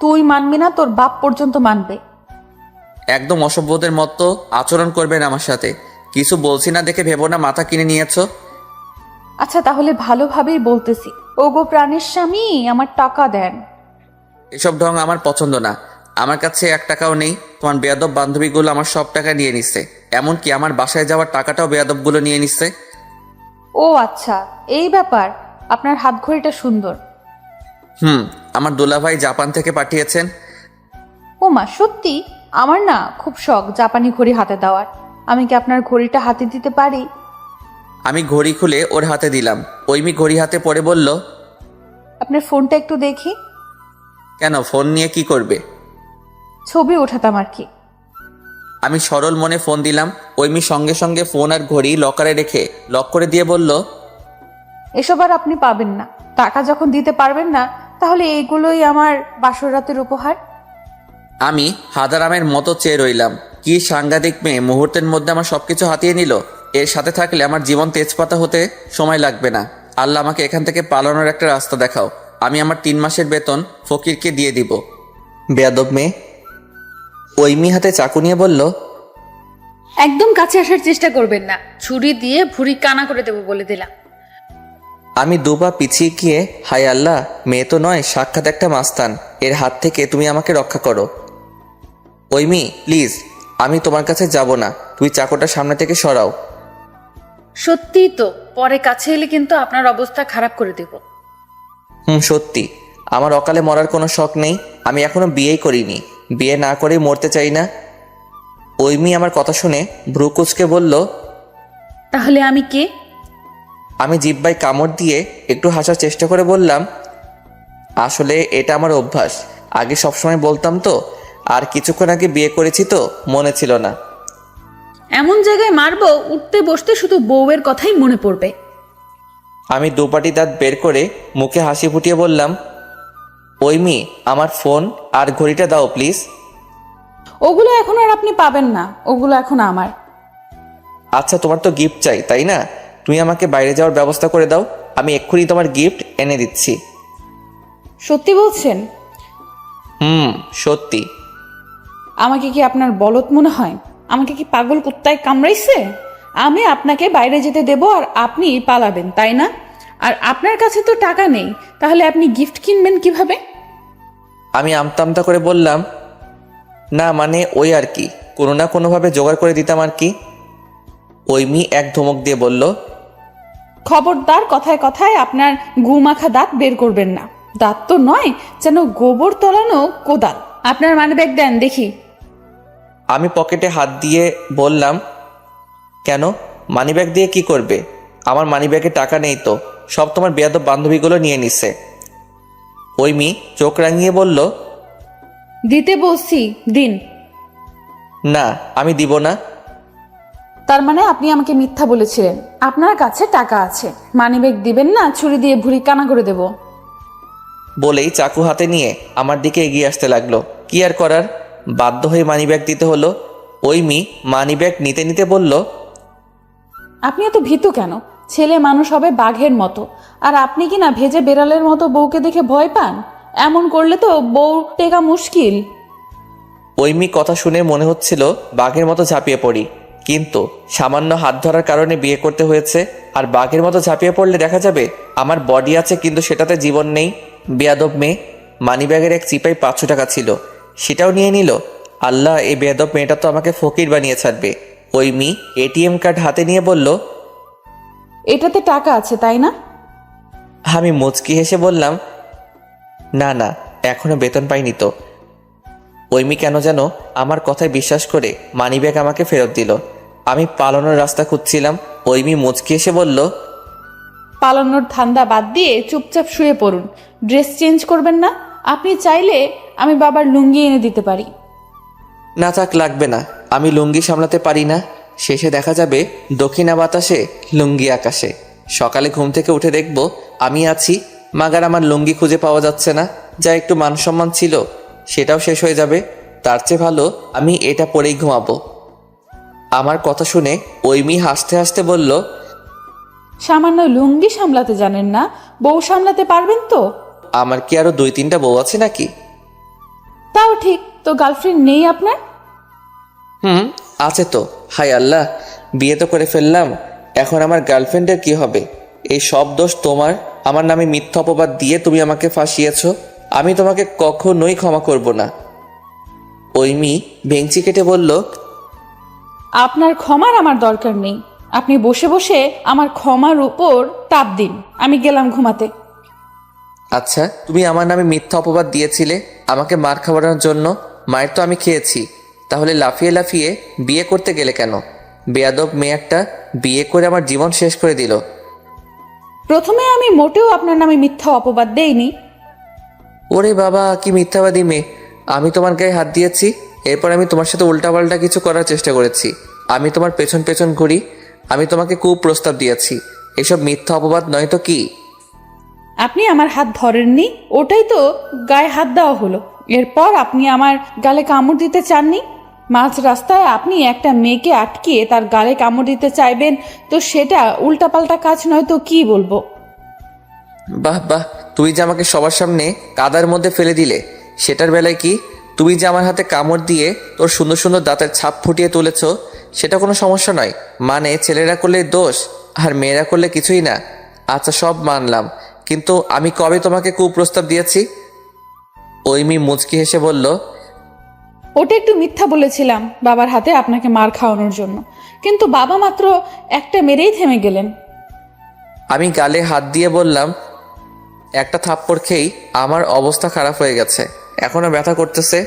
তুই মানবি না, তোর বাপ পর্যন্ত মানবে। একদম অসভ্যদের মতো আচরণ করবেন আমার সাথে। কিছু বলছি না দেখে ভেবো না মাথা কিনে নিয়েছো। আচ্ছা তাহলে ভালোভাবেই বলতেছি, ওগো প্রাণের স্বামী আমার টাকা দেন। এসব ঢং আমার পছন্দ না। আমার কাছে 1 টাকাও নেই। তোমার বেয়াদব বান্ধবীগুলো আমার সব টাকা নিয়ে নিচ্ছে, এমনকি আমার বাসায় যাওয়ার টাকাটাও বেয়াদবগুলো নিয়ে নিচ্ছে। ও আচ্ছা, এই ব্যাপার। আপনার হাত ঘড়িটা সুন্দর। আমার দুলাভাই জাপান থেকে পাঠিয়েছেন। ও মা, সত্যি? আমার না খুব শখ জাপানি ঘড়ি হাতে দেওয়ার। আমি কি আপনার ঘড়িটা হাতে দিতে পারি? আমি ঘড়ি খুলে ওর হাতে দিলাম। ঐমি ঘড়ি হাতে পড়ে বলল, আপনার ফোনটা একটু দেখি। কেন, ফোন নিয়ে কি করবে? ছবি ওঠাতাম আর কি। আমি সরল মনে ফোন দিলাম। ঐমি সঙ্গে সঙ্গে ফোন আর ঘড়ি লকারে রেখে লক করে দিয়ে বলল, এসব আর আপনি পাবেন না। টাকা যখন দিতে পারবেন না, তাহলে এইগুলোই আমার বাসর রাতের উপহার। আমি হাদারামের মতো চেয়ে রইলাম। কি সাংঘাতিক মেয়ে, মুহূর্তের মধ্যে আমার সবকিছু হাতিয়ে নিল। এর সাথে থাকলে আমার জীবন তেজপাতা হতে সময় লাগবে না। আল্লাহ আমাকে এখান থেকে পালানোর একটা রাস্তা দেখাও। আমি আমার 3 মাসের বেতন ফকিরকে দিয়ে দিব। বেয়াদব মেয়ে। ঐমি হাতে চাকু নিয়ে বলল, একদম কাছে আসার চেষ্টা করবেন না, ছুরি দিয়ে ভুঁড়ি কানা করে দেবো বলে দিলাম। আমি 2 পা পিছিয়ে গিয়ে, হায় আল্লাহ, মেয়ে তো নয়, সাক্ষাৎ একটা মাস্তান। এর হাত থেকে তুমি আমাকে রক্ষা করো। ঐমি প্লিজ, আমি তোমার কাছে যাব না। তুই চাকুটা সামনে থেকে সরাও। সত্যিই তো, পরে কাছে এলে কিন্তু আপনার অবস্থা খারাপ করে দেব। সত্যি। আমার অকালে মরার কোনো শখ নেই। আমি এখনো বিয়েই করিনি। বিয়ে না করেই মরতে চাই না। ঐমি আমার কথা শুনে ভ্রু কুঁচকে বলল, তাহলে আমি কে? আমি জিহ্বায় কামড় দিয়ে একটু হাসার চেষ্টা করে বললাম, আসলে এটা আমার অভ্যাস। আগে সবসময় বলতাম তো, আর কিছুক্ষণ আগে বিয়ে করেছি তো মনে ছিল না। এমন জায়গায় মারবো, উঠতে বসতে শুধু বউয়ের কথাই মনে পড়বে। আমি 2 পাটি দাঁত বের করে মুখে হাসি ফুটিয়ে বললাম, ঐমি আমার ফোন আর ঘড়িটা দাও প্লিজ। ওগুলো এখন আর আপনি পাবেন না, ওগুলো এখন আমার। আচ্ছা, তোমার তো গিফট চাই তাই না? তুমি আমাকে বাইরে যাওয়ার ব্যবস্থা করে দাও, আমি এক্ষুনি তোমার গিফট এনে দিচ্ছি। সত্যি বলছেন? সত্যি। আমাকে কি আপনার বলদ মনে হয়? আমাকে কি পাগল কুত্তায় কামড়াইছে? আমি আপনাকে বাইরে যেতে দেব আর আপনি পালাবেন, তাই না? আর আপনার কাছে তো টাকা নেই, তাহলে আপনি গিফট কিনবেন কিভাবে? আমি আমতা করে বললাম, না মানে ওই আর কি, কোনো না কোনোভাবে জোগাড় করে দিতাম আর কি। ঐমি এক ধমক দিয়ে বলল, খবরদার কথায় কথায় আপনার গুমাখা দাঁত বের করবেন না। দাঁত তো নয়, যেন গোবর তলানো কোদাল। আপনার মানিব্যাগ দেন দেখি। আমি পকেটে হাত দিয়ে বললাম, কেন, মানিব্যাগ দিয়ে কি করবে? আমার মানিব্যাগে টাকা নেই তো, সব তোমার বেয়াদব বান্ধবীগুলো নিয়ে নিছে। ঐমি চোখ রাঙিয়ে বলল, দিতে বলছি, দিন। না আমি দিব না। তার মানে আপনি আমাকে মিথ্যা বলেছিলেন আপনার কাছে টাকা আছে। মানিব্যাগ দিবেন না, ছুরি দিয়ে ভুঁড়ি কানা করে দেব। বলেই চাকু হাতে নিয়ে আমার দিকে এগিয়ে আসতে লাগলো। কি আর করার, বাধ্য হয়ে মানিব্যাগ দিতে হলো। ঐমি মানিব্যাগ নিতে নিতে বলল, আপনি এত ভীতু কেন? ছেলে মানুষ হবে বাঘের মতো, আর আপনি কি না ভেজে বেড়ালের মতো বউকে দেখে ভয় পান? এমন করলে তো বউ টেকা মুশকিল। ঐমি কথা শুনে মনে হচ্ছিল বাঘের মতো ঝাঁপিয়ে পড়ি, কিন্তু সামান্য হাত ধরার কারণে বিয়ে করতে হয়েছে। আর বাঘের মতো ঝাঁপিয়ে পড়লে দেখা যাবে আমার বডি আছে কিন্তু সেটাতে জীবন নেই। বেয়াদব মেয়ে। মানিব্যাগের এক চিপাই 500 টাকা ছিল, সেটাও নিয়ে নিল। আল্লাহ, এই বেয়াদব মেয়েটা তো আমাকে ফকির বানিয়ে ছাড়বে। ঐমি এটিএম কার্ড হাতে নিয়ে বলল, এটাতে টাকা আছে তাই না? আমি মুচকি হেসে বললাম, না না, এখনো বেতন পাইনি তো। ঐমি কেন যেন আমার কথায় বিশ্বাস করে মানিব্যাগ আমাকে ফেরত দিল। আমি পালানোর রাস্তা খুঁজছিলাম। ঐমি মুচকি এসে বলল, পালানোর ধান্দা বাদ দিয়ে চুপচাপ শুয়ে পড়ুন। ড্রেস চেঞ্জ করবেন না? আপনি চাইলে আমি বাবার লুঙ্গি এনে দিতে পারি। না থাক, লাগবে না। আমি লুঙ্গি সামলাতে পারি না। শেষে দেখা যাবে দক্ষিণা বাতাসে লুঙ্গি আকাশে। সকালে ঘুম থেকে উঠে দেখব আমি আছি, মাগার আমার লুঙ্গি খুঁজে পাওয়া যাচ্ছে না। যা একটু মান সম্মান ছিল সেটাও শেষ হয়ে যাবে। তার চেয়ে ভালো আমি এটা পরেই ঘুমাবো। আমার কথা শুনে ঐমি হাসতে হাসতে বলল, সামান্য লুঙ্গি সামলাতে জানেন না, বউ সামলাতে পারবেন তো? আমার কি আরো 2-3টা বউ আছে নাকি? তাও ঠিক, তো গার্লফ্রেন্ড নেই আপনার? হুম, আছে তো। হাই আল্লাহ, বিয়ে তো করে ফেললাম, এখন আমার গার্লফ্রেন্ডের কি হবে? এই সব দোষ তোমার। আমার নামে মিথ্যা অপবাদ দিয়ে তুমি আমাকে ফাঁসিয়েছো। আমি তোমাকে কখনোই ক্ষমা করব না। ঐমি ভেংচি কেটে বলল, আপনার ক্ষমার আমার দরকার নেই। আপনি বসে বসে আমার ক্ষমার উপর তাপ দিন, আমি গেলাম ঘুমাতে। আচ্ছা, তুমি আমার নামে মিথ্যা অপবাদ দিয়েছিলে আমাকে মার খাওয়ানোর জন্য। মায়ের তো আমি খেয়েছি, তাহলে লাফিয়ে লাফিয়ে বিয়ে করতে গেলে কেন? বেয়াদব মেয়ে একটা, বিয়ে করে আমার জীবন শেষ করে দিল। প্রথমে আমি মোটেও আপনার নামে মিথ্যা অপবাদ দেইনি। ওরে বাবা, কি মিথ্যাবাদী মেয়ে! আমি তোমার গায়ে হাত দিয়েছি, এরপর আমি তোমার সাথে উল্টাপাল্টা কিছু করার চেষ্টা করেছি। আমি তোমার পেছন পেছন ঘুরি, আমি তোমাকে কুপ্রস্তাব দিয়েছি। এসব মিথ্যা অপবাদ নয় তো কি? আপনি আমার হাত ধরেননি, ওটাই তো গায়ে হাত দেওয়া হলো। এরপর আপনি আমার গালে কামড় দিতে চাননি। মাঝ রাস্তায় আপনি একটা মেয়েকে আটকিয়ে তার গালে কামড় দিতে চাইবেন, তো সেটা উল্টাপাল্টা কাজ নয় তো কি বলবো? বাহ বাহ, তুমি যে আমাকে সবার সামনে কাদার মধ্যে ফেলে দিলে, সেটার বেলায় কি? তুমি যে আমার হাতে কামড় দিয়ে তোর সুন্দর সুন্দর দাঁতের ছাপ ফুটিয়ে তুলেছ, সেটা কোনো সমস্যা নয়। মানে ছেলেরা করলে দোষ আর মেয়েরা করলে কিছুই না। আচ্ছা, সব মানলাম, কিন্তু আমি কবে তোমাকে কুপ্রস্তাব দিয়েছি? ঐমি মুচকি হেসে বলল, ওটা একটু মিথ্যা বলেছিলাম বাবার হাতে আপনাকে মার খাওয়ানোর জন্য, কিন্তু বাবা মাত্র একটা মেরেই থেমে গেলেন। আমি গালে হাত দিয়ে বললাম, একটা থাপ্পড় খেয়েই আমার অবস্থা খারাপ হয়ে গেছে, এখনো ব্যথা করতেছে।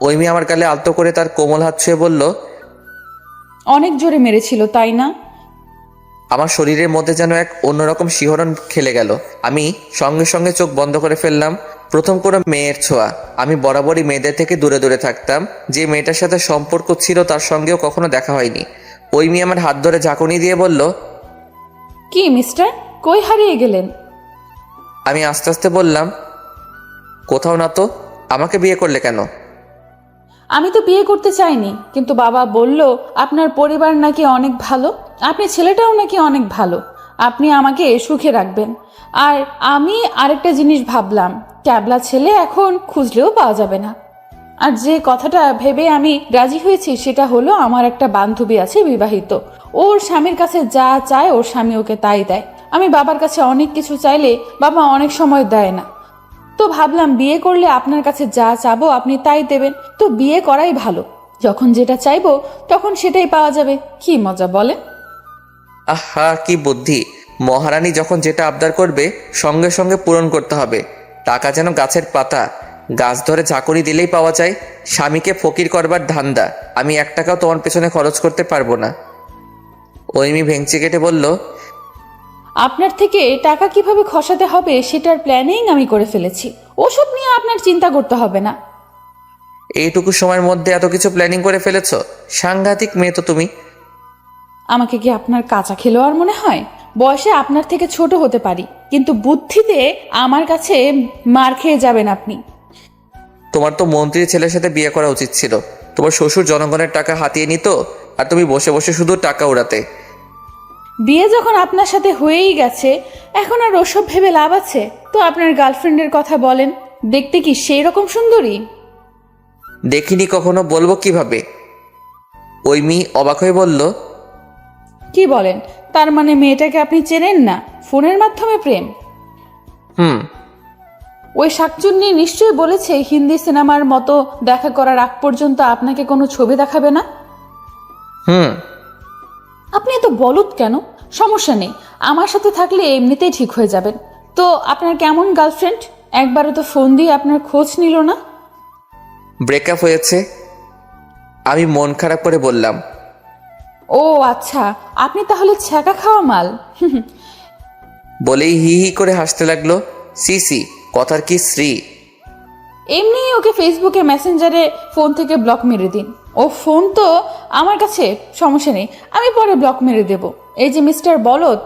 ঐমি আমার গালে আলতো করে তার কোমল হাত ছুঁয়ে বলল, অনেক জোরে মেরেছিল তাই না? আমার শরীরের মধ্যে যেন এক অন্যরকম শিহরণ খেলে গেল। আমি সঙ্গে সঙ্গে চোখ বন্ধ করে ফেললাম। প্রথম কোনো মেয়ের ছোঁয়া। আমি বরাবরই মেয়েদের থেকে দূরে দূরে থাকতাম। যে মেয়েটার সাথে সম্পর্ক ছিল তার সঙ্গেও কখনো দেখা হয়নি। ওই মেয়ে আমার হাত ধরে ঝাঁকুনি দিয়ে বলল, কি মিস্টার, কই হারিয়ে গেলেন? আমি আস্তে আস্তে বললাম, কোথাও না তো। আমাকে বিয়ে করলে কেন? আমি তো বিয়ে করতে চাইনি, কিন্তু বাবা বলল আপনার পরিবার নাকি অনেক ভালো, আপনি ছেলেটাও নাকি অনেক ভালো, আপনি আমাকে সুখে রাখবেন। আর আমি আরেকটা জিনিস ভাবলাম, ক্যাবলা ছেলে এখন খুঁজলেও পাওয়া যাবে না। আর যে কথাটা ভেবে আমি রাজি হয়েছি সেটা হলো, আমার একটা বান্ধবী আছে বিবাহিত, ওর স্বামীর কাছে যা চায় ওর স্বামী ওকে তাই দেয়। আমি বাবার কাছে অনেক কিছু চাইলে বাবা অনেক সময় দেয় না, তো ভাবলাম বিয়ে করলে আপনার কাছে যা চাবো আপনি তাই দেবেন, তো বিয়ে করাই ভালো। যখন যেটা চাইবো তখন সেটাই পাওয়া যাবে, কি মজা বলেন? আহা, কি বুদ্ধি! মহারানী যখন যেটা আবদার করবে সঙ্গে সঙ্গে পূরণ করতে হবে। টাকা যেন গাছের পাতা, গাছ ধরে ঝাঁকুনি দিলেই পাওয়া যায়। স্বামীকে ফকির করবার ধান্দা। আমি 1 টাকাও তোমার পেছনে খরচ করতে পারবো না। ঐমি ভেঙচি কেটে বলল, আপনার থেকে টাকা কিভাবে খসাতে হবে সেটার প্ল্যানিং আমি করে ফেলেছি, ওসব নিয়ে আপনার চিন্তা করতে হবে না। এইটুকু সময়ের মধ্যে এত কিছু প্ল্যানিং করে ফেলেছো? সাংঘাতিক মেয়ে তো তুমি। আমাকে কি আপনার কাঁচা খেলোয়াড় মনে হয়? বয়সে আপনার থেকে ছোট হতে পারি, কিন্তু বুদ্ধিতে আমার কাছে মার খেয়ে যাবেন আপনি। তোমার তো মন্ত্রীর ছেলের সাথে বিয়ে করা উচিত ছিল। তোমার শ্বশুর জনগণের টাকা হাতিয়ে নিত, আর তুমি বসে বসে শুধু টাকা উড়াতে। বিয়ে যখন আপনার সাথে হয়েই গেছে, এখন আর ওসব ভেবে লাভ আছে? তো আপনার গার্লফ্রেন্ডের কথা বলেন, দেখতে কি সেই রকম সুন্দরী? দেখিনি কখনো, বলবো কিভাবে? ঐমি অবাক হয়ে বলল, কি বলেন? তার মানে মেয়েটাকে আপনি চেনেন না, ফোনের মাধ্যমে প্রেম? হুম। ওই শাকচুন্নি নিশ্চয়ই বলেছে হিন্দি সিনেমার মতো দেখা করার আগ পর্যন্ত আপনাকে কোনো ছবি দেখাবে না। হুম। আপনি এত বলদ কেন? সমস্যা নেই, আমার সাথে থাকলে এমনিতেই ঠিক হয়ে যাবেন। তো আপনার কেমন গার্লফ্রেন্ড? একবারও তো ফোন দিয়ে আপনার খোঁজ নিল না। ব্রেকআপ হয়েছে, আমি মন খারাপ করে বললাম। ও আচ্ছা, আপনি তাহলে ছ্যাঁকা খাওয়া মাল। বলেই হি হি করে হাসতে লাগলো। সি, কথার কি শ্রী! এমনি ওকে ফেসবুকে মেসেঞ্জারে ফোন থেকে ব্লক মেরে দিন। ও ফোন তো আমার কাছে, সমস্যা নেই, আমি পরে ব্লক মেরে দেব। এই যে মিস্টার বলদ,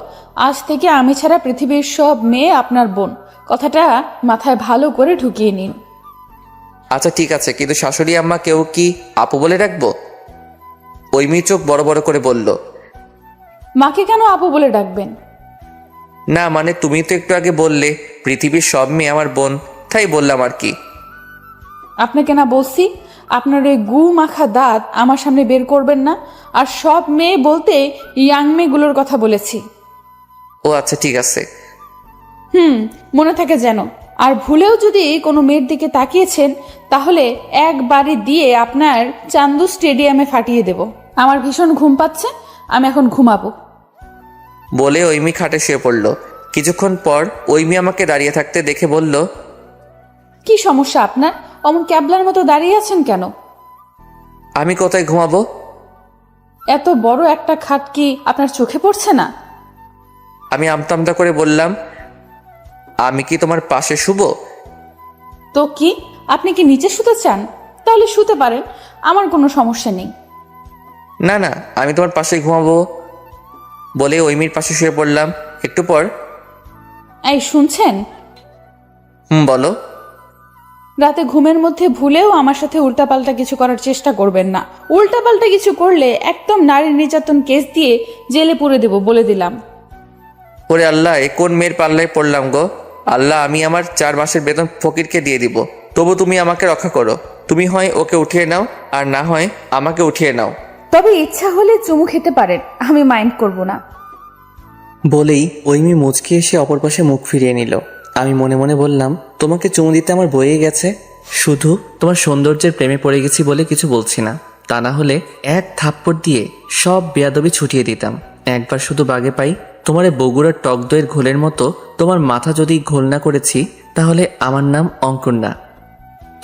আজ থেকে আমি ছাড়া পৃথিবীর সব মেয়ে আপনার বোন, কথাটা মাথায় ভালো করে ঢুকিয়ে নিন। আচ্ছা ঠিক আছে, কিন্তু শাশুড়ি আম্মা কেউ কি আপু বলে রাখবো? ঐমি চোখ বড় বড় করে বলল, মাকে কেন আপু বলে ডাকবেন? না মানে তুমি তো একটু আগে বললে পৃথিবীর সব মেয়ে আমার বোন, তাই বললাম আর কি। আপনাকে না বলছি আপনার ওই গু মাখা দাঁত আমার সামনে বের করবেন না। আর সব মেয়ে বলতে ইয়াং মেয়েগুলোর কথা বলেছি। ও আচ্ছা ঠিক আছে। মনে থাকে যেন। আর ভুলেও যদি কোনো মেয়ের দিকে তাকিয়েছেন তাহলে এক বাড়ি দিয়ে আপনার চান্দু স্টেডিয়ামে ফাটিয়ে দেব। আমার ভীষণ ঘুম পাচ্ছে, আমি এখন ঘুমাবো। বলে ঐমি খাটে শুয়ে পড়ল। কিছুক্ষণ পর ঐমি আমাকে দাঁড়িয়ে থাকতে দেখে বলল, কি সমস্যা আপনার? অমন ক্যাবলার মতো দাঁড়িয়ে আছেন কেন? আমি কোথায় ঘুমাবো? এত বড় একটা খাট কি আপনার চোখে পড়ছে না? আমি আমতামতা করে বললাম, আমি কি তোমার পাশে শুবো? তো কি আপনি কি নিচে শুতে চান? তাহলে শুতে পারেন, আমার কোনো সমস্যা নেই। না না, আমি তোমার পাশে ঘুমাবো। বলে ঐমির পাশে শুয়ে পড়লাম। একটু পর, এই শুনছেন? বলো। রাতে ঘুমের মধ্যে ভুলেও আমার সাথে উল্টাপাল্টা কিছু করার চেষ্টা করবেন না। উল্টাপাল্টা কিছু করলে একদম নারী নির্যাতন কেস দিয়ে জেলে পুরে দেব, বলে দিলাম। ওরে আল্লাহ, এ কোন মেয়ের পাল্লায় পড়লাম গো। আল্লাহ, আমি আমার 4 মাসের বেতন ফকিরকে দিয়ে দিব, তবু তুমি আমাকে রক্ষা করো। তুমি হয় ওকে উঠিয়ে নাও, আর না হয় আমাকে উঠিয়ে নাও। তবে ইচ্ছা হলে চুমু খেতে পারেন, আমি মাইন্ড করব না। বলেই ঐমি মুচকি এসে অপর পাশে মুখ ফিরিয়ে নিল। আমি মনে মনে বললাম, তোমাকে চুমু দিতে আমার বয়ে গেছে। শুধু তোমার সৌন্দর্যের প্রেমে পড়ে গেছি বলে কিছু বলছি না, তা না হলে এক থাপ্পড় দিয়ে সব বেয়াদবি ছুটিয়ে দিতাম। একবার শুধু বাগে পাই, তোমার বগুড়ার টক দইয়ের ঘোলের মতো তোমার মাথা যদি ঘোল না করেছি, তাহলে আমার নাম অঙ্কুর না।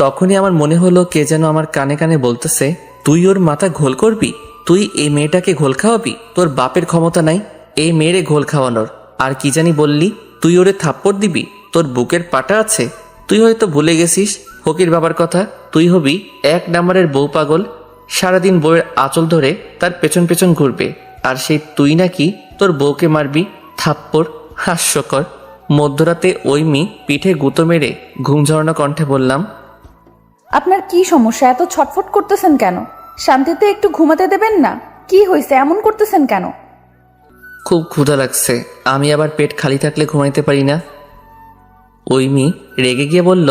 তখনই আমার মনে হলো কে যেন আমার কানে কানে বলতেছে, তুই ওর মাথা ঘোল করবি? তুই এই মেয়েটাকে ঘোল খাওয়াবি? তোর বাপের ক্ষমতা নাই এই মেয়েরে ঘোল খাওয়ানোর। আর কি জানি বললি, তুই ওরে থাপ্পড় দিবি? তোর বুকের পাটা আছে? তুই হয়তো ভুলে গেছিস ফকির বাবার কথা। তুই হবি 1 নম্বরের বউ পাগল, সারাদিন বউয়ের আঁচল ধরে তার পেছন পেছন ঘুরবে। আর সেই তুই নাকি তোর বউকে মারবি থাপ্পড়? হাস্যকর। মধ্যরাতে ঐমি পিঠে গুঁতো মেরে ঘুম ঝরানো কণ্ঠে বললাম, আপনার কি সমস্যা? এত ছটফট করতেছেন কেন? শান্তিতে একটু ঘুমাতে দেবেন না? কি হয়েছে, এমন করতেছেন কেন? খুব ক্ষুধা লাগছে, আমি আবার পেট খালি থাকলে ঘুমাইতে পারি না। ঐমি রেগে গিয়ে বলল,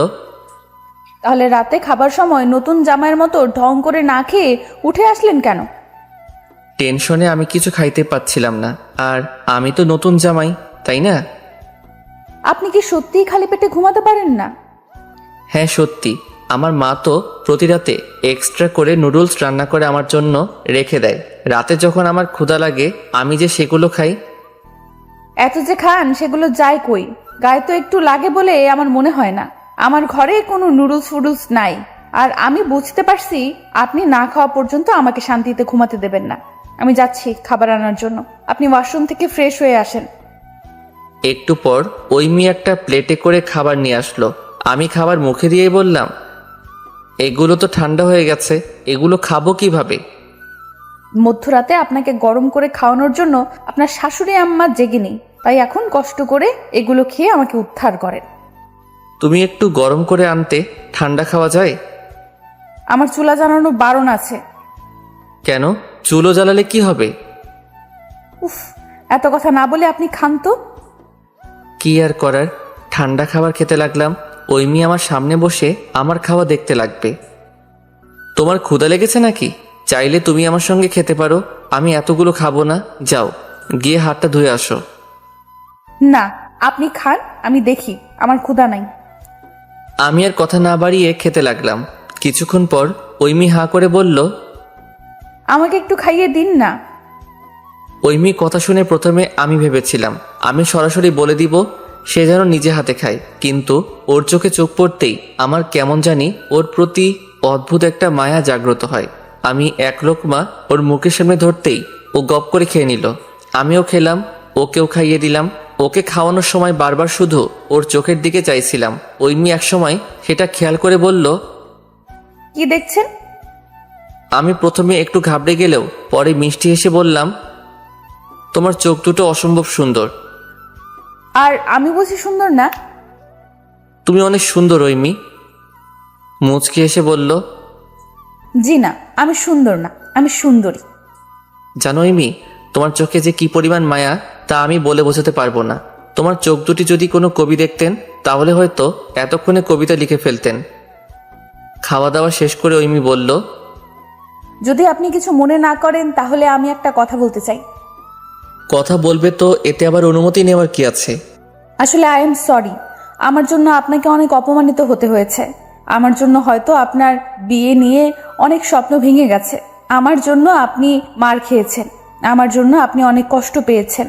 তাহলে রাতে খাবার সময় নতুন জামাইয়ের মতো ঢং করে না খেয়ে উঠে আসলেন কেন? টেনশনে আমি কিছু খাইতে পাচ্ছিলাম না। আর আমি তো নতুন জামাই, তাই না? আপনি কি সত্যিই খালি পেটে ঘুমাতে পারেন না? হ্যাঁ সত্যি, আমার মা তো প্রতি রাতে এক্সট্রা করে নুডলস রান্না করে আমার জন্য রেখে দেয়। রাতে যখন আমার ক্ষুধা লাগে আমি যে সেগুলো খাই। এত যে খান সেগুলো যায় কই? গায়ে তো একটু লাগে বলে আমার মনে হয় না। আমার ঘরে কোনো নুডলস ফুডলস নাই। আর আমি বুঝতে পারছি আপনি না খাওয়া পর্যন্ত আমাকে শান্তিতে ঘুমাতে দেবেন না। আমি যাচ্ছি খাবার আনার জন্য, আপনি ওয়াশরুম থেকে ফ্রেশ হয়ে আসেন। একটু পর ঐমি একটা প্লেটে করে খাবার নিয়ে আসলো। আমি খাবার মুখে দিয়েই বললাম, এগুলো তো ঠান্ডা হয়ে গেছে, এগুলো খাবো কিভাবে? মধ্যরাতে আপনাকে গরম করে খাওয়ানোর জন্য আপনার শাশুড়ি আম্মা জেগে নেই, তাই এখন কষ্ট করে এগুলো খেয়ে আমাকে উদ্ধার করেন। তুমি একটু গরম করে আনতে, ঠান্ডা খাওয়া যায়? আমার চুলা জ্বালানো বারণ আছে। কেন? চুলো জ্বালালে কি হবে? উফ, এত কথা না বলে আপনি খান তো। কি আর করার, ঠান্ডা খাবার খেতে লাগলাম। ঐমি আমার সামনে বসে আমার খাওয়া দেখতে লাগবে। তোমার ক্ষুধা লেগেছে নাকি? চাইলে তুমি আমার সঙ্গে খেতে পারো, আমি এতগুলো খাবো না। যাও গিয়ে হাতটা ধুয়ে আসো। না, আপনি খান, আমি দেখি। আমার ক্ষুধা নাই। আমি আর কথা না বাড়িয়ে খেতে লাগলাম। কিছুক্ষণ পর ঐমি হাঁ করে বলল, আমাকে একটু খাইয়ে দিন না। ঐমি কথা শুনে প্রথমে আমি ভেবেছিলাম আমি সরাসরি বলে দিব সে যেন নিজে হাতে খায়, কিন্তু ওর চোখে চোখ পড়তেই আমার কেমন জানি ওর প্রতি অদ্ভুত একটা মায়া জাগ্রত হয়। আমি এক লোকমা ওর মুখের সামনে ধরতেই ও গপ করে খেয়ে নিল। আমিও খেলাম, ওকেও খাইয়ে দিলাম। ওকে খাওয়ানোর সময় বারবার শুধু ওর চোখের দিকে চাইছিলাম। ঐমি এক সময় সেটা খেয়াল করে বলল, কি দেখছেন? আমি প্রথমে একটু ঘাবড়ে গেলেও পরে মিষ্টি হেসে বললাম, তোমার চোখ দুটো অসম্ভব সুন্দর। আর আমি বুঝি সুন্দর না? তুমি অনেক সুন্দর ঐমি। মুচকি হেসে বলল, জি না, আমি সুন্দর না, আমি সুন্দরী। জানো ঐমি, তোমার চোখে যে কি পরিমাণ মায়া তা আমি বলে বোঝাতে পারবো না। তোমার চোখ দুটি যদি কোনো কবি দেখতেন তাহলে হয়তো এতক্ষণে কবিতা লিখে ফেলতেন। খাওয়া দাওয়া শেষ করে ঐমি বলল, যদি আপনি কিছু মনে না করেন তাহলে আমি একটা কথা বলতে চাই। কথা বলবে তো, এতে আবার অনুমতি নেওয়ার কি আছে? আসলে আই এম সরি, আমার জন্য আপনাকে অনেক অপমানিত হতে হয়েছে। আমার জন্য হয়তো আপনার বিয়ে নিয়ে অনেক স্বপ্ন ভেঙে গেছে। আমার জন্য আপনি মার খেয়েছেন, আমার জন্য আপনি অনেক কষ্ট পেয়েছেন।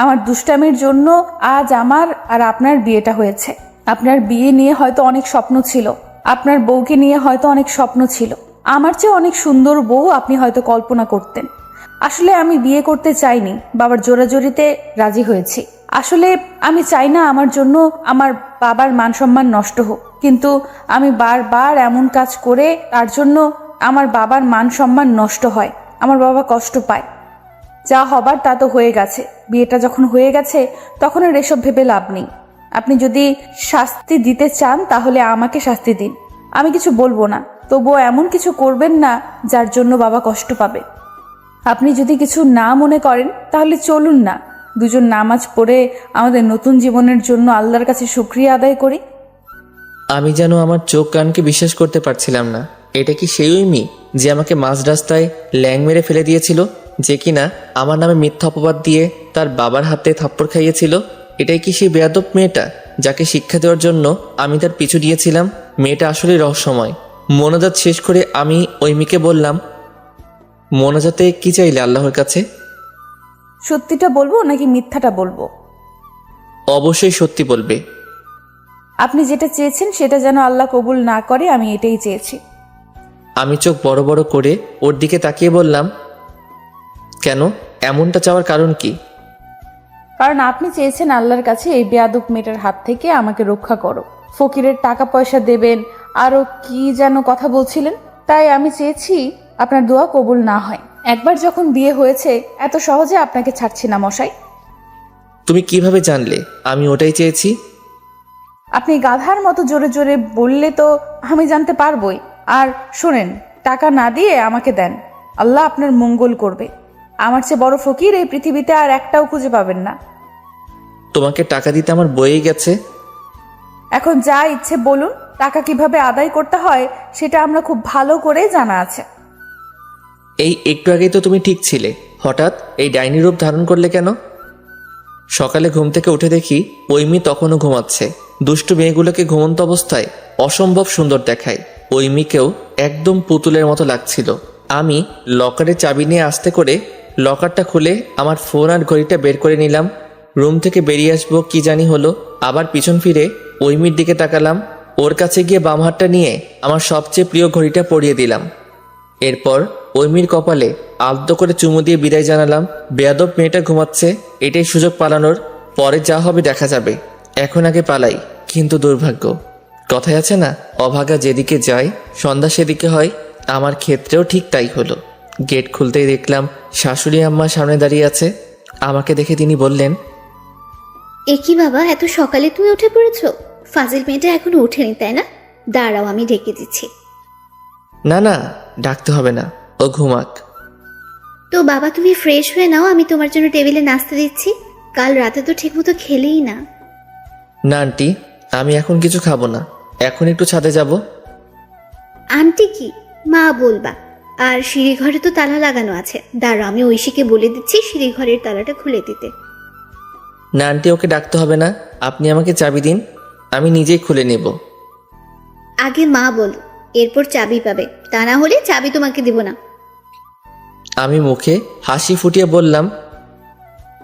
আমার দুষ্টামির জন্য আজ আমার আর আপনার বিয়েটা হয়েছে। আপনার বিয়ে নিয়ে হয়তো অনেক স্বপ্ন ছিল, আপনার বউকে নিয়ে হয়তো অনেক স্বপ্ন ছিল। আমার চেয়ে অনেক সুন্দর বউ আপনি হয়তো কল্পনা করতেন। আসলে আমি বিয়ে করতে চাইনি, বাবার জোরাজোরিতে রাজি হয়েছি। আসলে আমি চাই না আমার জন্য আমার বাবার মান সম্মান নষ্ট হোক, কিন্তু আমি বারবার এমন কাজ করে তার জন্য আমার বাবার মান সম্মান নষ্ট হয়, আমার বাবা কষ্ট পায়। যা হবার তা তো হয়ে গেছে, বিয়েটা যখন হয়ে গেছে তখন আর এসব ভেবে লাভ নেই। আপনি যদি শাস্তি দিতে চান তাহলে আমাকে শাস্তি দিন, আমি কিছু বলবো না, তবুও এমন কিছু করবেন না যার জন্য বাবা কষ্ট পাবে। আপনি যদি কিছু না মনে করেন তাহলে চলুন না, দুজন নামাজ পড়ে আমাদের নতুন জীবনের জন্য আল্লাহর কাছে শুকরিয়া আদায় করি। আমি যেন আমার চোখ কানকে বিশ্বাস করতে পারছিলাম না। এটা কি সেই ঐমি যে আমাকে মাঝ রাস্তায় ল্যাং মেরে ফেলে দিয়েছিল, যে কিনা আমার নামে মিথ্যা অপবাদ দিয়ে তার বাবার হাতে থাপ্পড় খাইয়েছিল? এটাই কি সেই বেয়াদব মেয়েটা যাকে শিক্ষা দেওয়ার জন্য আমি তার পিছু দিয়েছিলাম? মেয়েটা আসলে রহস্যময়। মোনাজাত শেষ করে আমি ঐমিকে বললাম, মোনাজাতে কি চাইলে আল্লাহর কাছে? সত্যিটা বলবো নাকি মিথ্যাটা বলবো? অবশ্যই সত্যি বলবে। আপনি যেটা চেয়েছেন সেটা যেন আল্লাহ কবুল না করে, আমি এটাই চেয়েছি। আমি চোখ বড় বড় করে ওর দিকে তাকিয়ে বললাম, কেন? এমনটা চাওয়ার কারণ কি? কারণ আপনি চেয়েছেন আল্লাহর কাছে এই বেয়াদব মেয়েটার হাত থেকে আমাকে রক্ষা করো, ফকিরের টাকা পয়সা দেবেন, আরো কি যেন কথা বলছিলেন। তাই আমি চেয়েছি আপনার দোয়া কবুল না হয়। একবার যখন বিয়ে হয়েছে এত সহজে আপনাকে ছাড়ছি না মশাই। তুমি কিভাবে জানলে আমি ওটাই চেয়েছি? আপনি গাধার মতো জোরে জোরে বললে তো আমি জানতে পারবোই। আর শোনেন, টাকা না দিয়ে আমাকে দেন, আল্লাহ আপনার মঙ্গল করবে। আমার চেয়ে বড় ফকির এই পৃথিবীতে আর একটাও খুঁজে পাবেন না। তোমাকে টাকা দিতে আমার বয়েই গেছে। এখন যা ইচ্ছে বলুন, টাকা কিভাবে আদায় করতে হয় সেটা আমরা খুব ভালো করে জানা আছে। এই একটু আগেই তো তুমি ঠিক ছিলে, হঠাৎ এই ডাইনি রূপ ধারণ করলে কেন? সকালে ঘুম থেকে উঠে দেখি ঐমি তখনও ঘুমাচ্ছে। দুষ্টু মেয়েগুলোকে ঘুমন্ত অবস্থায় অসম্ভব সুন্দর দেখায়, ঐমিকেও একদম পুতুলের মতো লাগছিল। আমি লকারের চাবি নিয়ে আস্তে করে লকারটা খুলে আমার ফোন আর ঘড়িটা বের করে নিলাম। রুম থেকে বেরিয়ে আসবো কি জানি হলো, আবার পিছন ফিরে ঐমির দিকে তাকালাম। ওর কাছে গিয়ে বাম হাতটা নিয়ে আমার সবচেয়ে প্রিয় ঘড়িটা পরিয়ে দিলাম। এরপর ঐমির কপালে আলতো করে চুমু দিয়ে বিদায় জানালাম। বেয়াদব মেয়েটা ঘুমাচ্ছে, এটাই সুযোগ পালানোর, পরে যা হবে দেখা যাবে। এখন আগে পালাই। কিন্তু দুর্ভাগ্য, কথায় আছে না, অভাগা যেদিকে যায় সন্ধ্যা সেদিকে হয়। আমার ক্ষেত্রেও ঠিক তাই হলো। গেট খুলতেই দেখলাম শাশুড়ি আম্মা সামনে দাঁড়িয়ে আছে। আমাকে দেখে তিনি বললেন, এ কি বাবা, এত সকালে তুমি উঠে পড়েছো? ফাজিল মেয়েটা এখনো ওঠেনি তাই না? দাঁড়াও, আমি ডেকে দিচ্ছি। না না, ডাকতে হবে না, ও ঘুমাক। তো বাবা তুমি ফ্রেশ হয়ে নাও, আমি তোমার জন্য টেবিলে নাস্তা দিচ্ছি। কাল রাতে তো ঠিকমতো খেলেই না। না আন্টি, আমি এখন কিছু খাবো না, এখন একটু ছাদে যাব। আন্টি কি মা বলবা? আর সিঁড়ি ঘরে তো তালা লাগানো আছে, দাঁড়াও আমি ঐশীকে বলে দিচ্ছি সিঁড়ি ঘরের তালাটা খুলে দিতে। না আন্টি, ওকে ডাকতে হবে না, আপনি আমাকে চাবি দিন, আমি নিজেই খুলে নেব। আগে মা বল, এরপর চাবি পাবে, তা না হলে চাবি তোমাকে দিব না। আমি মুখে হাসি ফুটিয়ে বললাম,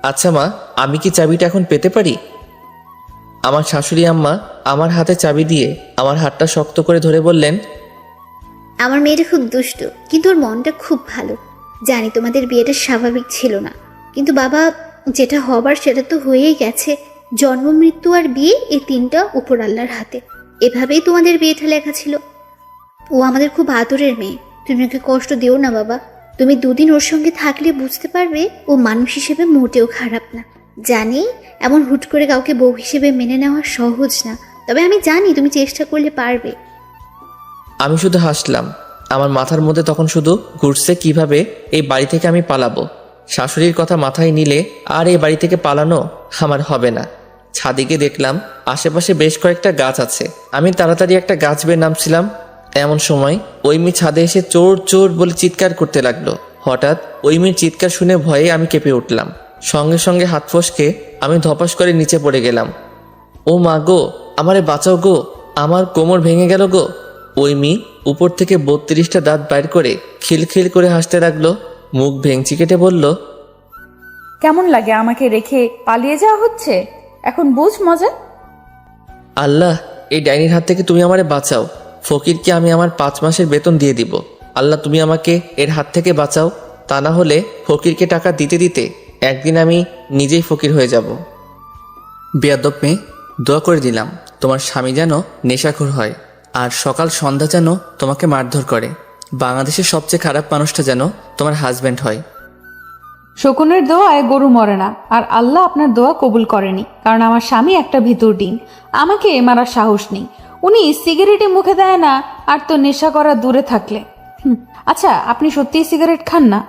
আচ্ছা মা, আমি কি চাবিটা এখন পেতে পারি? আমার শাশুড়ি আম্মা আমার হাতে চাবি দিয়ে আমার হাতটা শক্ত করে ধরে বললেন, আমার মেয়েটা খুব দুষ্ট, কিন্তু ওর মনটা খুব ভালো। জানি তোমাদের বিয়েটা স্বাভাবিক ছিল না, কিন্তু বাবা যেটা হবার সেটা তো হয়েই গেছে। জন্ম, মৃত্যু আর বিয়ে, এই তিনটা উপর আল্লাহর হাতে। এভাবেই তোমাদের বিয়েটা লেখা ছিল। ও আমাদের খুব আদরের মেয়ে, তুমি ওকে কষ্ট দিও না বাবা। তুমি দুদিন ওর সঙ্গে থাকলে বুঝতে পারবে ও মানুষ হিসেবে মোটেও খারাপ না। জানি এমন হুট করে কাউকে বউ হিসেবে মেনে নেওয়া সহজ না, তবে আমি জানি তুমি চেষ্টা করলে পারবে। আমি শুধু হাসলাম। আমার মাথার মধ্যে তখন শুধু ঘুরছে কিভাবে এই বাড়ি থেকে আমি পালাবো। শাশুড়ির কথা মাথায় নিলে আর এই বাড়ি থেকে পালানো আমার হবে না। ছাদিকে দেখলাম আশেপাশে বেশ কয়েকটা গাছ আছে। আমি তাড়াতাড়ি একটা গাছ বেয়ে নামছিলাম, এমন সময় ওই মেয়ে ছাদে এসে চোর চোর বলে চিৎকার করতে লাগলো। হঠাৎ ওই মেয়ের চিৎকার শুনে ভয়ে আমি কেঁপে উঠলাম। সঙ্গে সঙ্গে হাত ফসকে আমি ধপাস করে নিচে পড়ে গেলাম। ও মা গো, আমারে বাঁচাও গো, আমার কোমর ভেঙে গেল গো। ওই মেয়ে উপর থেকে 32টা দাঁত বাইর করে খিলখিল করে হাসতে লাগলো। মুখ ভেঙচি কেটে বলল, কেমন লাগে আমাকে রেখে পালিয়ে যাওয়া হচ্ছে? এখন বুঝ মজা। আল্লাহ, এই ডাইনির হাত থেকে তুমি আমারে বাঁচাও। ফকিরকে আমি আমার 5 মাসের বেতন দিয়ে দিব। আল্লাহ, তুমি আমাকে এর হাত থেকে বাঁচাও। তা না হলে ফকিরকে টাকা দিতে দিতে একদিন আমি নিজেই ফকির হয়ে যাব। বেয়াদব মেয়ে, দোয়া করে দিলাম তোমার স্বামী যেন নেশাখোর হয়, আর সকাল সন্ধ্যা যেন তোমাকে মারধর করে। বাংলাদেশের সবচেয়ে খারাপ মানুষটা যেন তোমার হাজব্যান্ড হয়। শকুনের দোয়ায় গরু মরে না, আর আল্লাহ আপনার দোয়া কবুল করেনি, কারণ আমার স্বামী একটা ভিতর ডিম। আমাকে মারার সাহস নেই। উনি সিগারেটে মুখে দেয় না, আর তো নেশা করা দূরে থাকলে। আচ্ছা, আপনি সত্যিই সিগারেট খান না?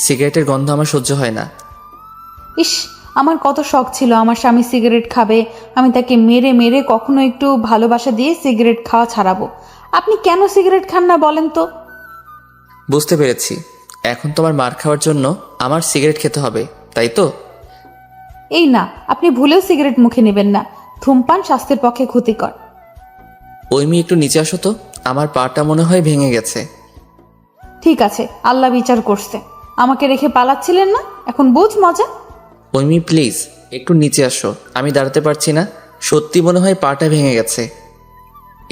সিগারেটের গন্ধ আমার সহ্য হয় না। ইস, আমার কত শখ ছিল আমার স্বামী সিগারেট খাবে, আমি তাকে মেরে মেরে কখনো একটু ভালোবাসা দিয়ে সিগারেট খাওয়া ছাড়াবো। আপনি কেন সিগারেট খান না বলেন তো? বুঝতে পেরেছি, এখন তোমার মার খাওয়ার জন্য আমার সিগারেট খেতে হবে, তাই তো? এই না, আপনি ভুলেও সিগারেট মুখে নেবেন না। ধূমপান স্বাস্থ্যের পক্ষে ক্ষতিকর। ওই মেয়ে একটু নিচে আসো তো, আমার পাটা মনে হয় ভেঙে গেছে। ঠিক আছে, আল্লাহ বিচার করছে। আমাকে রেখে পালাচ্ছিলেন না, এখন বুঝ মজা। ওই মেয়ে প্লিজ একটু নিচে আসো, আমি দাঁড়াতে পারছি না। সত্যি মনে হয় পাটা ভেঙে গেছে।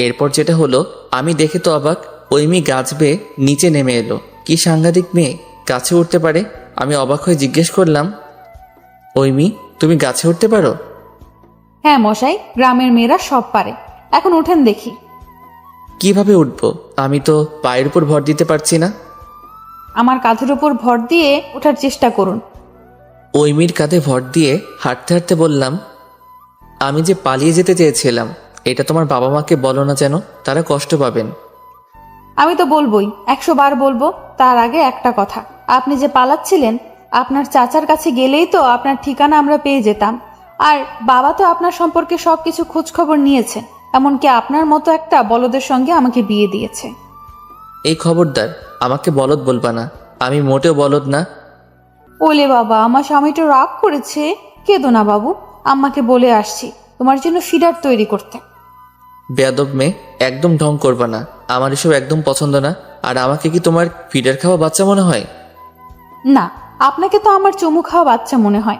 এরপর যেটা হলো আমি দেখে তো অবাক। ওই মেয়ে গাছ বেয়ে নিচে নেমে এলো। কি সাংঘাতিক মেয়ে, গাছে উঠতে পারে। আমি অবাক হয়ে জিজ্ঞেস করলাম, ওই মেয়ে তুমি গাছে উঠতে পারো? হ্যাঁ মশাই, গ্রামের মেয়েরা সব পারে। এখন উঠেন দেখি। কিভাবে উঠবো? আমি তো পায়ের উপর ভর দিতে পারছি না। আমার কাঁধের উপর ভর দিয়ে ওঠার চেষ্টা করুন। ওই মেয়ের কাঁধে ভর দিয়ে হাঁটতে হাঁটতে বললাম, আমি যে পালিয়ে যেতে চেয়েছিলাম, এটা তোমার বাবা মাকে বলো না, যেন তারা কষ্ট পাবেন। আমি তো বলবোই, 100 বার বলবো। তার আগে একটা কথা, আপনি যে পালাচ্ছিলেন, আপনার চাচার কাছে গেলেই তো আপনার ঠিকানা আমরা পেয়ে যেতাম। আর বাবা তো আপনার সম্পর্কে সবকিছু খোঁজ খবর নিয়েছে, এমনকি আপনার মতো একটা বলদের সঙ্গে আমাকে বিয়ে দিয়েছে। এই খবরদার, আমাকে বলদ বলবা না, আমি মোটেও বলদ না। ওলে বাবা, আমার স্বামীটা রাগ করেছে। কেঁদো না বাবু, আম্মাকে বলে আসছি তোমার জন্য ফিডার তৈরি করতে। বেয়াদব মেয়ে, একদম ঢং করবা না, আমার এসব একদম পছন্দ না। আর আমাকে কি তোমার ফিডার খাওয়া বাচ্চা মনে হয়? না, আপনাকে তো আমার চুমু খাওয়া বাচ্চা মনে হয়।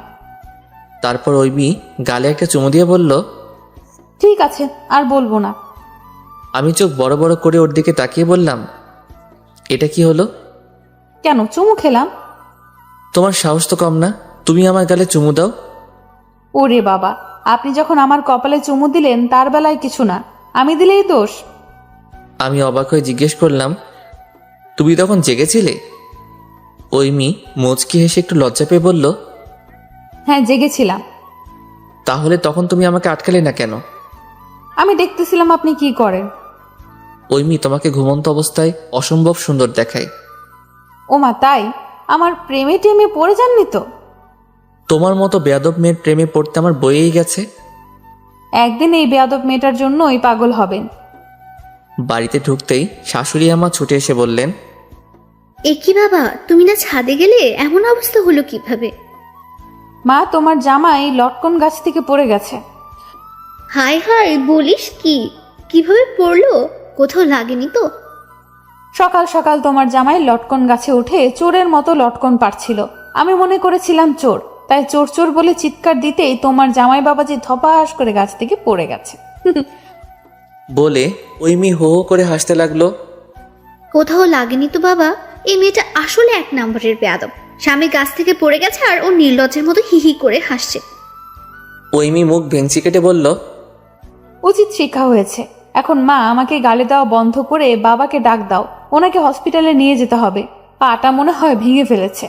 তারপর ওই মেয়ে গালে একটা চুমু দিয়ে বলল, ঠিক আছে, আর বলবো না। আমি চোখ বড় বড় করে ওর দিকে তাকিয়ে বললাম, এটা কি হলো? কেন চুমু খেলাম? তোমার সাহস তো কম না, তুমি আমার গালে চুমু দাও। ওরে বাবা, আপনি যখন আমার কপালে চুমু দিলেন তার বেলায় কিছু না, আমি দিলেই দোষ। আমি অবাক হয়ে জিজ্ঞেস করলাম, তুমি তখন জেগেছিলে? ওই মেয়ে মুচকি হেসে একটু লজ্জা পেয়ে বলল, হ্যাঁ জেগেছিলাম। তাহলে তখন তুমি আমাকে আটকালে না কেন? আমি দেখতেছিলাম আপনি কি করেন। ওই মেয়ে তোমাকে ঘুমন্ত অবস্থায় অসম্ভব সুন্দর দেখায়। ওমা তাই? আমার প্রেমে টেমে পড়ে যাননি তো? তোমার মতো বেয়াদব মেয়ের প্রেমে পড়তে আমার বইয়েই গেছে। একদিন এই বেয়াদব মেয়েটার জন্যই পাগল হবেন। বাড়িতে ঢুকতেই শাশুড়ি আমা ছুটে এসে বললেন, এ কি বাবা, তুমি না ছাদে গেলে? এমন অবস্থা হলো কিভাবে? মা, তোমার জামাই লটকন গাছ থেকে পড়ে গেছে। হায় হায়, বলিস কি? কিভাবে পড়লো? কোথাও লাগেনি তো? সকাল সকাল তোমার জামাই লটকন গাছে উঠে চোরের মতো লটকন পারছিল। আমি মনে করেছিলাম চোর, তাই চোর চোর বলে চিৎকার দিতেই তোমার জামাই বাবাজি ধপাস করে গাছ থেকে পড়ে গেছে। বলে ওই মেয়ে হো হো করে হাসতে লাগলো। কোথাও লাগেনি তো বাবা? এই মেয়েটা আসলে 1 নম্বরের বেয়াদব। স্বামী গাছ থেকে পড়ে গেছে আর ও নির্লজ্জের মতো হিহি করে হাসছে। ওই মেয়ে মুখ ভেঙচি কেটে বলল, উচিত শিক্ষা হয়েছে। এখন মা, আমাকে গালি দেওয়া বন্ধ করে বাবাকে ডাক দাও, ওনাকে হসপিটালে নিয়ে যেতে হবে। পাটা মনে হয় ভেঙে ফেলেছে।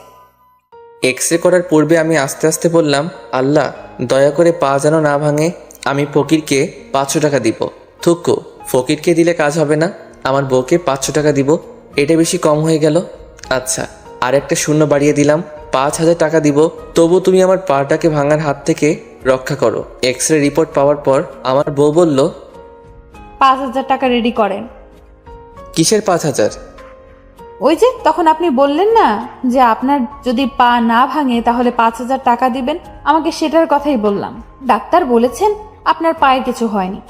এক্স রে করার পূর্বে আমি আস্তে আস্তে বললাম, আল্লাহ দয়া করে পা যেন না ভাঙে। আমি ফকিরকে 500 টাকা দিব। থুকু, ফকিরকে দিলে কাজ হবে না, আমার বউকে 500 টাকা দিব। এটা বেশি কম হয়ে গেল। আচ্ছা, আর একটা শূন্য বাড়িয়ে দিলাম, 5000 টাকা দিব। তবু তুমি আমার পাটাকে ভাঙার হাত থেকে রক্ষা করো। এক্স রে রিপোর্ট পাওয়ার পর আমার বউ বলল, 5,000 টাকা রেডি করেন। কিসের 5,000? ওই যে তখন আপনি বললেন না যে আপনার যদি পা না ভাঙে তাহলে 5,000 টাকা দিবেন, আমাকে সেটার কথাই বললাম। ডাক্তার বলেছেন আপনার পায়ে কিছু হয়নি।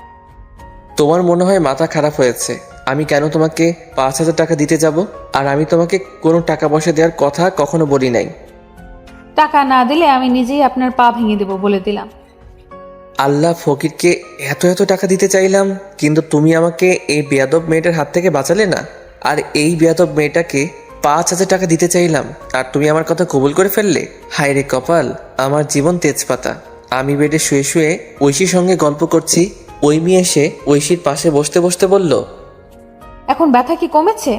তোমার মনে হয় মাথা খারাপ হয়েছে। আমি কেন তোমাকে 5,000 টাকা দিতে যাব? আর আমি তোমাকে কোনো টাকা পয়সা দেওয়ার কথা কখনো বলি নাই। টাকা না দিলে আমি নিজেই আপনার পা ভেঙে দেব বলে দিলাম। আল্লাহ ফকিরকে এত এত টাকা দিতে চাইলাম, কিন্তু তুমি আমাকে এই বেয়াদব মেয়েটার হাত থেকে বাঁচালে না। আর এই বেয়াদব মেয়েটাকে 5,000 টাকা দিতে চাইলাম, আর তুমি আমার কথা কবুল করে ফেললে। হায় রে কপাল, আমার জীবন তেজপাতা। আমি বেডে শুয়ে শুয়ে ঐশীর সঙ্গে গল্প করছি, ঐমি এসে ঐশীর পাশে বসতে বসতে বলল, এখন ব্যথা কি কমেছে?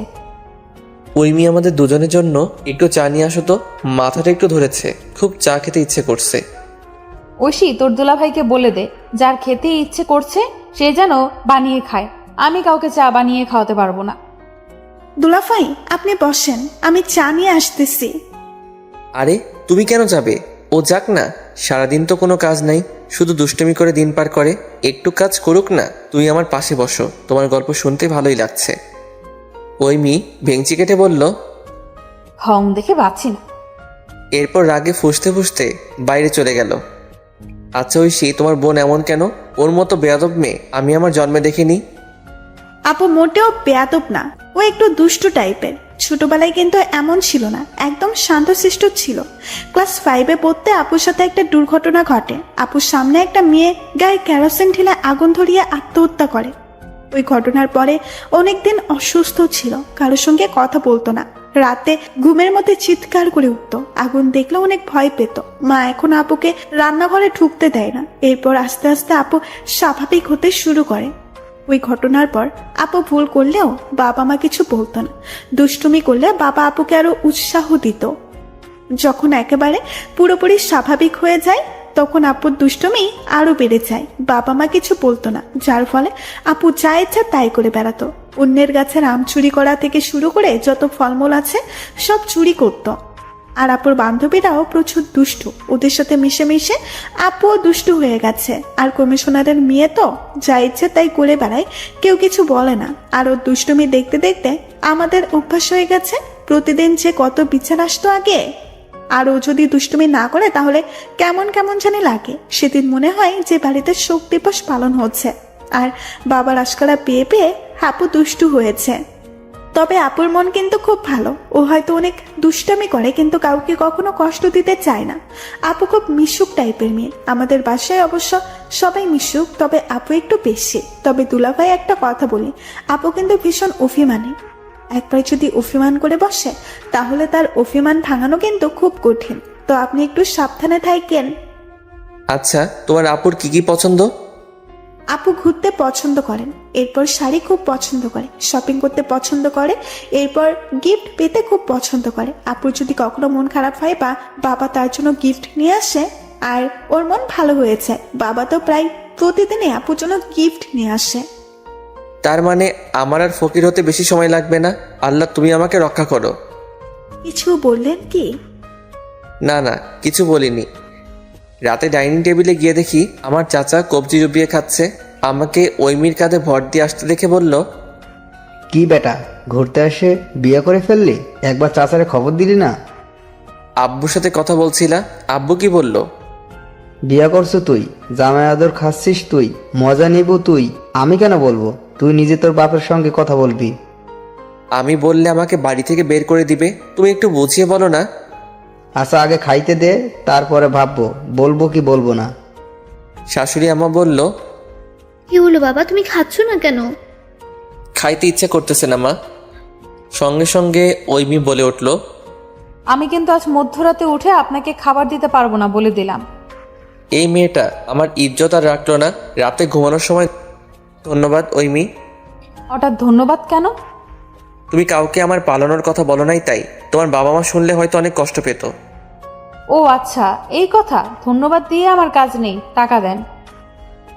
ঐমি আমাদের দুজনের জন্য একটু চা নিয়ে আসো তো, মাথাটা একটু ধরেছে, খুব চা খেতে ইচ্ছে করছে। ঐশী, তোর দুলাভাইকে বলে দে যার খেতে ইচ্ছে করছে সে যেন বানিয়ে খায়। আমি কাউকে চা বানিয়ে খাওয়াতে পারবো না। দুলাভাই আপনি বসেন, আমি চা নিয়ে আসতেছি। আরে তুমি কেন যাবে? ও যাক না, সারাদিন তো কোনো কাজ নাই, শুধু দুষ্টুমি করে দিন পার করে। একটু কাজ করুক না। তুই আমার পাশে বসো, তোমার গল্প শুনতে ভালোই লাগছে। ঐমি ভেঙচি কেটে বলল। হং দেখে বাঁচি না। এরপর রাগে ফুঁসতে ফুঁসতে বাইরে চলে গেল। আচ্ছা ঐশী, তোমার বোন এমন কেন? ওর মতো বেয়াদব মেয়ে আমি আমার জন্মে দেখিনি। আপু মোটেও বেয়াদব না, ও একটু দুষ্টু টাইপের। ছোটবেলায় কিন্তু এমন ছিল না, একদম শান্তশিষ্ট ছিল। ক্লাস 5-এ পড়তে আপুর সাথে একটা দুর্ঘটনা ঘটে। আপুর সামনে একটা মেয়ে গায়ে কেরোসিন ঢেলে আগুন ধরিয়ে আত্মহত্যা করে। ওই ঘটনার পরে অনেকদিন অসুস্থ ছিল, কারোর সঙ্গে কথা বলতো না। রাতে ঘুমের মধ্যে চিৎকার করে উঠতো, আগুন দেখলে অনেক ভয় পেত। মা এখন আপুকে রান্নাঘরে ঢুকতে দেয় না। এরপর আস্তে আস্তে আপু স্বাভাবিক হতে শুরু করে। ওই ঘটনার পর আপু ভুল করলেও বাবা মা কিছু বলতো না। দুষ্টুমি করলে বাবা আপুকে আরো উৎসাহ দিত। যখন একেবারে পুরোপুরি স্বাভাবিক হয়ে যায় তখন আপুর দুষ্টুমি আরো বেড়ে যায়। বাবা মা কিছু বলতো না, যার ফলে আপু যা ইচ্ছা তাই করে বেড়াতো। অন্যের গাছের আম চুরি করা থেকে শুরু করে যত ফলমূল আছে সব চুরি করতো। আর আপুর বান্ধবীরাও প্রচুর দুষ্টু, ওদের সাথে মিশে মিশে আপুও দুষ্টু হয়ে গেছে। আর কমিশনারের মেয়ে তো যা ইচ্ছে তাই করে বেড়ায়, কেউ কিছু বলে না। আর ওর দুষ্টুমি দেখতে দেখতে আমাদের অভ্যাস হয়ে গেছে। প্রতিদিন যে কত বিচার আসতো আগে। আর ও যদি দুষ্টুমি না করে তাহলে কেমন কেমন জানি লাগে। সেদিন মনে হয় যে বাড়িতে শোক দিবস পালন হচ্ছে। আর বাবার আশকারা পেয়ে পেয়ে আপু দুষ্টু হয়েছে। তবে আপুর মন কিন্তু খুব ভালো। ও হয়তো অনেক দুষ্টামি করে কিন্তু কাউকে কখনো কষ্ট দিতে চায় না। আপু খুব মিশুক টাইপের মেয়ে। আমাদের বাসায় অবশ্য সবাই মিশুক, তবে আপু একটু বেশি। তবে দুলাভাই একটা কথা বলি, আপু কিন্তু ভীষণ অভিমানী। একবার যদি অভিমান করে বসে তাহলে তার অভিমান ভাঙানো কিন্তু খুব কঠিন। তো আপনি একটু সাবধানে থাকেন। আচ্ছা, তোমার আপুর কি কি পছন্দ? আপু ঘুরতে পছন্দ করেন, এরপর শাড়ি খুব পছন্দ করে, শপিং করতে পছন্দ করে, এরপর গিফট পেতে খুব পছন্দ করে। আপুর যদি কখনো মন খারাপ হয় বা বাবা তার জন্য গিফট নিয়ে আসে আর ওর মন ভালো হয়েছে, বাবা তো প্রায় প্রতিদিনই আপুর জন্য গিফট নিয়ে আসে। তার মানে আমার আর ফকির হতে বেশি সময় লাগবে না। আল্লাহ তুমি আমাকে রক্ষা করো। কিছু বললেন কি? না না, কিছু বলিনি। রাতে ডাইনিং টেবিলে গিয়ে দেখি আমার চাচা কবজি ডুবিয়ে খাচ্ছে। আমাকে ঐমির কাঁধে ভর দিয়ে আসতে দেখে বলল, কি বেটা, ঘুরতে এসে বিয়ে করে ফেললি? একবার চাচারে খবর দিলি না? আব্বুর সাথে কথা বলছিলা। আব্বু কি বলল? বিয়ে করছো তুই, জামাই আদর খাচ্ছিস তুই, মজা নিব তুই। আমি কেন বলবো? তুই নিজে তোর বাপের সঙ্গে কথা বলবি। আমি বললে আমাকে বাড়ি থেকে বের করে দিবে। তুমি একটু বুঝিয়ে বলো না। আচ্ছা আগে খাইতে দে, তারপরে ভাববো বলবো কি বলবো না। শাশুড়ি আমা বলল, কি হলো বাবা, তুমি খাচ্ছ না কেন? খাইতে ইচ্ছে করতেছে না মা। সঙ্গে সঙ্গে ঐমি বলে উঠল, আমি কিন্তু আজ মধ্যরাতে উঠে আপনাকে খাবার দিতে পারবো না বলে দিলাম। এই মেয়েটা আমার ইজ্জত আর রাখলো না। রাতে ঘুমানোর সময় ধন্যবাদ ঐমি। হঠাৎ ধন্যবাদ কেন? তুমি কাউকে আমার পালানোর কথা বলো নাই, তাই তোমার বাবা মা শুনলে হয়তো অনেক কষ্ট পেত। ও আচ্ছা, এই কথা। ধন্যবাদ দিয়ে আমার কাজ নেই, টাকা দেন।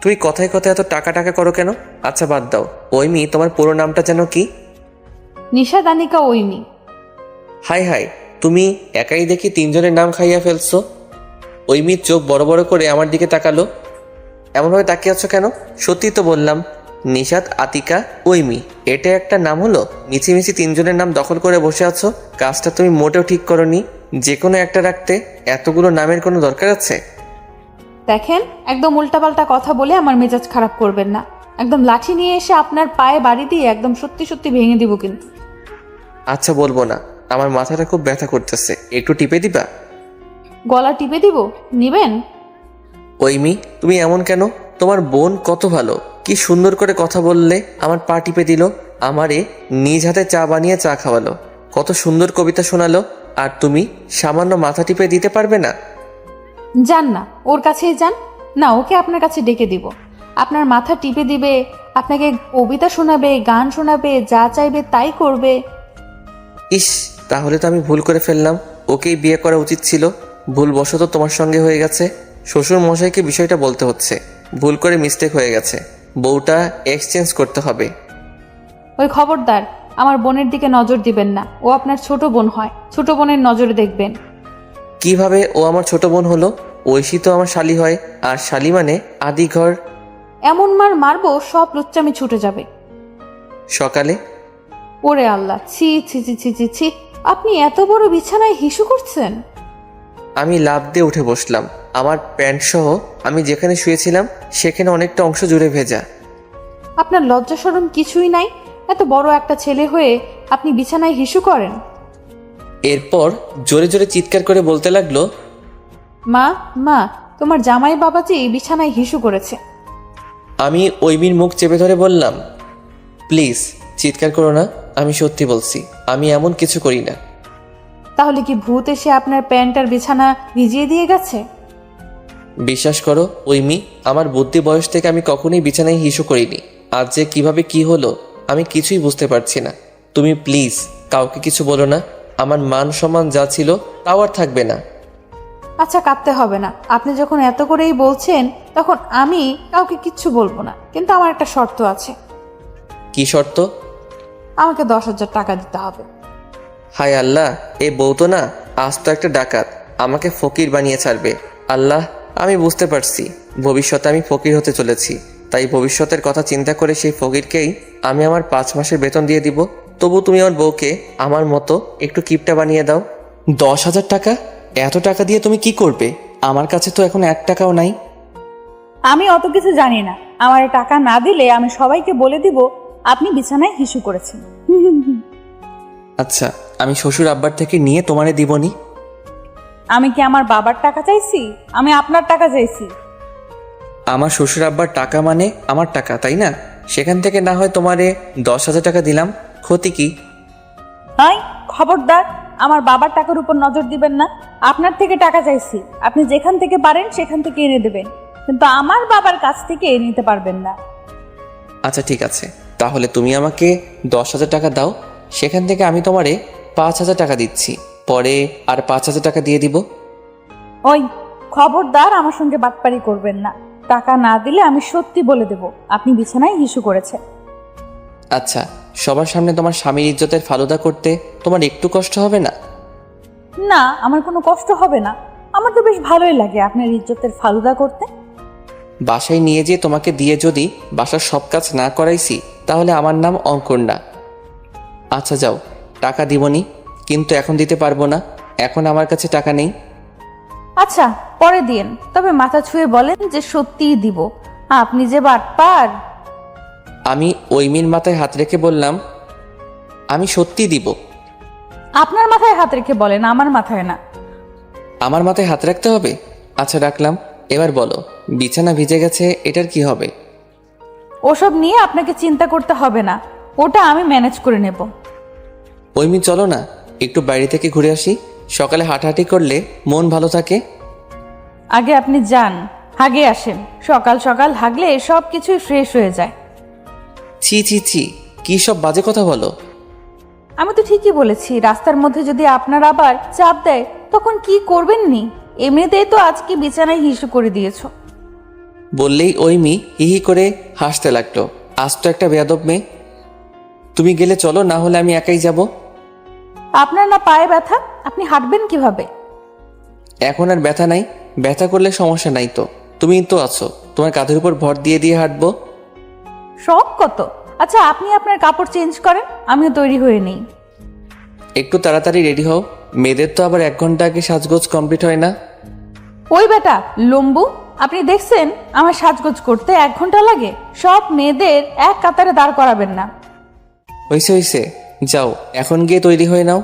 তুমি কথায় কথায় এত টাকা টাকা করো কেন? আচ্ছা বাদ দাও। ঐমি, তোমার পুরো নামটা যেন কি? নিশা দানিকা ঐমি। হাই হাই, তুমি একাই দেখি তিনজনের নাম খাইয়া ফেলছো। ঐমির চোখ বড় বড় করে আমার দিকে তাকালো। এমনভাবে তাকিয়ে আছো কেন? সত্যি তো বললাম নিশাত, আতিকা, ওইমি, এটা একটা নাম হলো? মিছিমিছি তিনজনের নাম দখল করে বসে আছো। কাজটা তুমি মোটেও ঠিক করনি। যে কোনো একটা রাখতে এতগুলো নামের কোনো দরকার আছে? দেখেন, একদম উল্টাপাল্টা কথা বলে আমার মেজাজ খারাপ করবেন না। একদম লাঠি নিয়ে এসে আপনার পায়ে বাড়ি দিয়ে একদম সত্যি সত্যি ভেঙে দিব কিন্তু। আচ্ছা, বলবো না। আমার মাথাটা খুব ব্যথা করতেছে, একটু টিপে দিবা? গলা টিপে দিব, নিবেন? ওইমি, তুমি এমন কেন? তোমার বোন কত ভালো, কি সুন্দর করে কথা বললে, আমার পা টিপে দিল, আমারে নিজ হাতে চা বানিয়ে চা খাওয়ালো, কত সুন্দর কবিতা শোনালো, আর তুমি সামান্য মাথা টিপে দিতে পারবে না? যান না, ওর কাছেই যান না, ওকে আপনার কাছে ডেকে দিব। আপনার মাথা টিপে দিবে, আপনাকে কবিতা শোনাবে, গান শোনাবে, যা চাইবে তাই করবে। ইস, তাহলে তো আমি ভুল করে ফেললাম। ওকেই বিয়ে করা উচিত ছিল। ভুলবশত তোমার সঙ্গে হয়ে গেছে। শ্বশুর মশাইকে বিষয়টা বলতে হচ্ছে। ভুল করে মিস্টেক হয়ে গেছে। বউটা এক্সচেঞ্জ করতে হবে। ওই খবরদার, আমার বোনের দিকে নজর দিবেন না। ও আপনার ছোট বোন হয়, ছোট বোনের নজরে দেখবেন। কিভাবে ও আমার ছোট বোন হলো? ঐশী তো আমার শালি হয়, আর শালি মানে আদি ঘর। এমন মার মারবো সব লুচ্চামি ছুটে যাবে। সকালে ওরে আল্লাহ, ছি ছি ছি ছি ছি ছি, আপনি এত বড় বিছানায় হিসু করছেন? আমি লাফ দিয়ে উঠে বসলাম। আমার প্যান্ট সহ আমি যেখানে শুয়েছিলাম সেখানে অনেকটা অংশ জুড়ে ভেজা। আপনার লজ্জা শরম কিছুই নাই? এত বড় একটা ছেলে হয়ে আপনি বিছানায় হিসু করেন? এরপর জোরে জোরে চিৎকার করে বলতে লাগলো, মা মা, তোমার জামাই বাবাজি বিছানায় হিসু করেছে। আমি ওইমির মুখ চেপে ধরে বললাম, প্লিজ চিৎকার করো না, আমি সত্যি বলছি, আমি এমন কিছু করি না। তাহলে কি ভূত এসে আপনার প্যান্ট আর বিছানা ভিজিয়ে দিয়ে গেছে? বিশ্বাস করো ওইমি, আমার বুদ্ধি বয়স থেকে আমি কখনোই বিছানায় হিসু করিনি। আজ যে কিভাবে কি হলো আমি কিছুই বুঝতে পারছি না। তুমি প্লিজ কাউকে কিছু বলো না। আমার মান সম্মান যা ছিল তাও আর থাকবে না। আচ্ছা, কাঁদতে হবে না। আপনি যখন এত করেই বলছেন তখন আমি কাউকে কিচ্ছু বলবো না, কিন্তু আমার একটা শর্ত আছে। কি শর্ত? আমাকে 10,000 টাকা দিতে হবে। হায় আল্লাহ, এ বউ তো না আজ তো একটা ডাকাত, আমাকে ফকির বানিয়ে ছাড়বে। আল্লাহ, আমি বুঝতে পারছি ভবিষ্যতে আমি ফকির হতে চলেছি। তাই ভবিষ্যতের কথা চিন্তা করে সেই ফকিরকেই আমি আমার 5 মাসের বেতন দিয়ে দিব। তবু তুমি আমার বউকে আমার মতো একটু কিপটা বানিয়ে দাও। 10,000 টাকা? এত টাকা দিয়ে তুমি কি করবে? আমার কাছে তো এখন 1 টাকাও নাই। আমি অত কিছু জানি না। আমার টাকা না দিলে আমি সবাইকে বলে দিব আপনি বিছানায় হিসু করেছেন। আচ্ছা, আমি শ্বশুর আব্বার থেকে নিয়ে তোমারে দিবনি। আমি কি আমার বাবার টাকা চাইছি? আমি আপনার টাকা চাইছি। আমার শ্বশুর আব্বার টাকা মানে আমার টাকা, তাই না? সেখান থেকে না হয় তোমারে 10,000 টাকা দিলাম, ক্ষতি কি? হাই, খবরদার, আমার বাবার টাকার উপর নজর দিবেন না। আপনার থেকে টাকা চাইছি, আপনি যেখান থেকে পারেন সেখান থেকে এনে দেবেন, কিন্তু আমার বাবার কাছ থেকে নিতে পারবেন না। আচ্ছা ঠিক আছে, তাহলে তুমি আমাকে 10,000 টাকা দাও, সেখান থেকে আমি তোমারে 5,000 টাকা দিচ্ছি, পরে আর 5,000 টাকা দিয়ে দিব। ওই খবরদার, আমার সঙ্গে বাটপারি করবেন না। টাকা না দিলে আমি সত্যি বলে দেব আপনি বিছানায় হিসু করেছে। আচ্ছা, সবার সামনে তোমার স্বামীর ইজ্জতের ফালুদা করতে তোমার একটু কষ্ট হবে না? না, আমার কোনো কষ্ট হবে না। আমার তো বেশ ভালোই লাগে আপনার ইজ্জতের ফালুদা করতে। বাসায় নিয়ে যেয়ে তোমাকে দিয়ে যদি বাসার সব কাজ না করাইছি তাহলে আমার নাম অঙ্কর না। আচ্ছা যাও, টাকা দিবনি, কিন্তু এখন দিতে পারবো না, এখন আমার কাছে টাকা নেই। আচ্ছা, পরে দিন, তবে মাথা ছুঁয়ে বলেন যে সত্যিই দিব। আপনি যে বাটপার। আমি ওইমির মাথায় হাত রেখে বললাম, আমি সত্যি দিব। আপনার মাথায় হাত রেখে বলেন, আমার মাথায় না। আমার মাথায় হাত রাখতে হবে? আচ্ছা রাখলাম। এবার বলো, বিছানা ভিজে গেছে, এটার কি হবে? ওসব নিয়ে আপনাকে চিন্তা করতে হবে না, ওটা আমি ম্যানেজ করে নেব। ওইমি চলো না, একটু বাইরে থেকে ঘুরে আসি। সকালে হাঁটাহাঁটি করলে মন ভালো থাকে। আগে আপনি যান, হাগে আসেন। সকাল সকাল হাগলে সব কিছুই ফ্রেশ হয়ে যায়। ছি ছি ছি, কি সব বাজে কথা বলো। আমি তো ঠিকই বলেছি। রাস্তার মধ্যে যদি আপনার আবার চাপ দেয় তখন কি করবেন নি? এমনিতেই তো আজকে বিছানায় হিসু করে দিয়েছো। বললেই ওইমি হিহি করে হাসতে লাগলো। আজ তো একটা বেয়াদব মেয়ে। তুমি গেলে চলো, না হলে আমি একাই যাব। আপনার না পায়ে ব্যথা, আপনি হাঁটবেন কিভাবে? এখন আর ব্যথা নাই, ব্যথা করলে সমস্যা নাই তো। তুমি তো আছো, তোমার কাঁধের উপর ভর দিয়ে দিয়ে হাঁটবো। শখ কত। আচ্ছা আপনি আপনার কাপড় চেঞ্জ করেন, আমিও তৈরি হয়ে নেই। একটু তাড়াতাড়ি রেডি হও, মেয়েদের তো আবার 1 ঘন্টা আগে সাজগোজ কমপ্লিট হয় না। ওই বেটা লম্বু, আপনি দেখছেন আমার সাজগোজ করতে 1 ঘন্টা লাগে? সব মেয়েদের এক কাতারে দাঁড় করাবেন না। হইছে, যাও এখন গিয়ে তৈরি হয়ে নাও।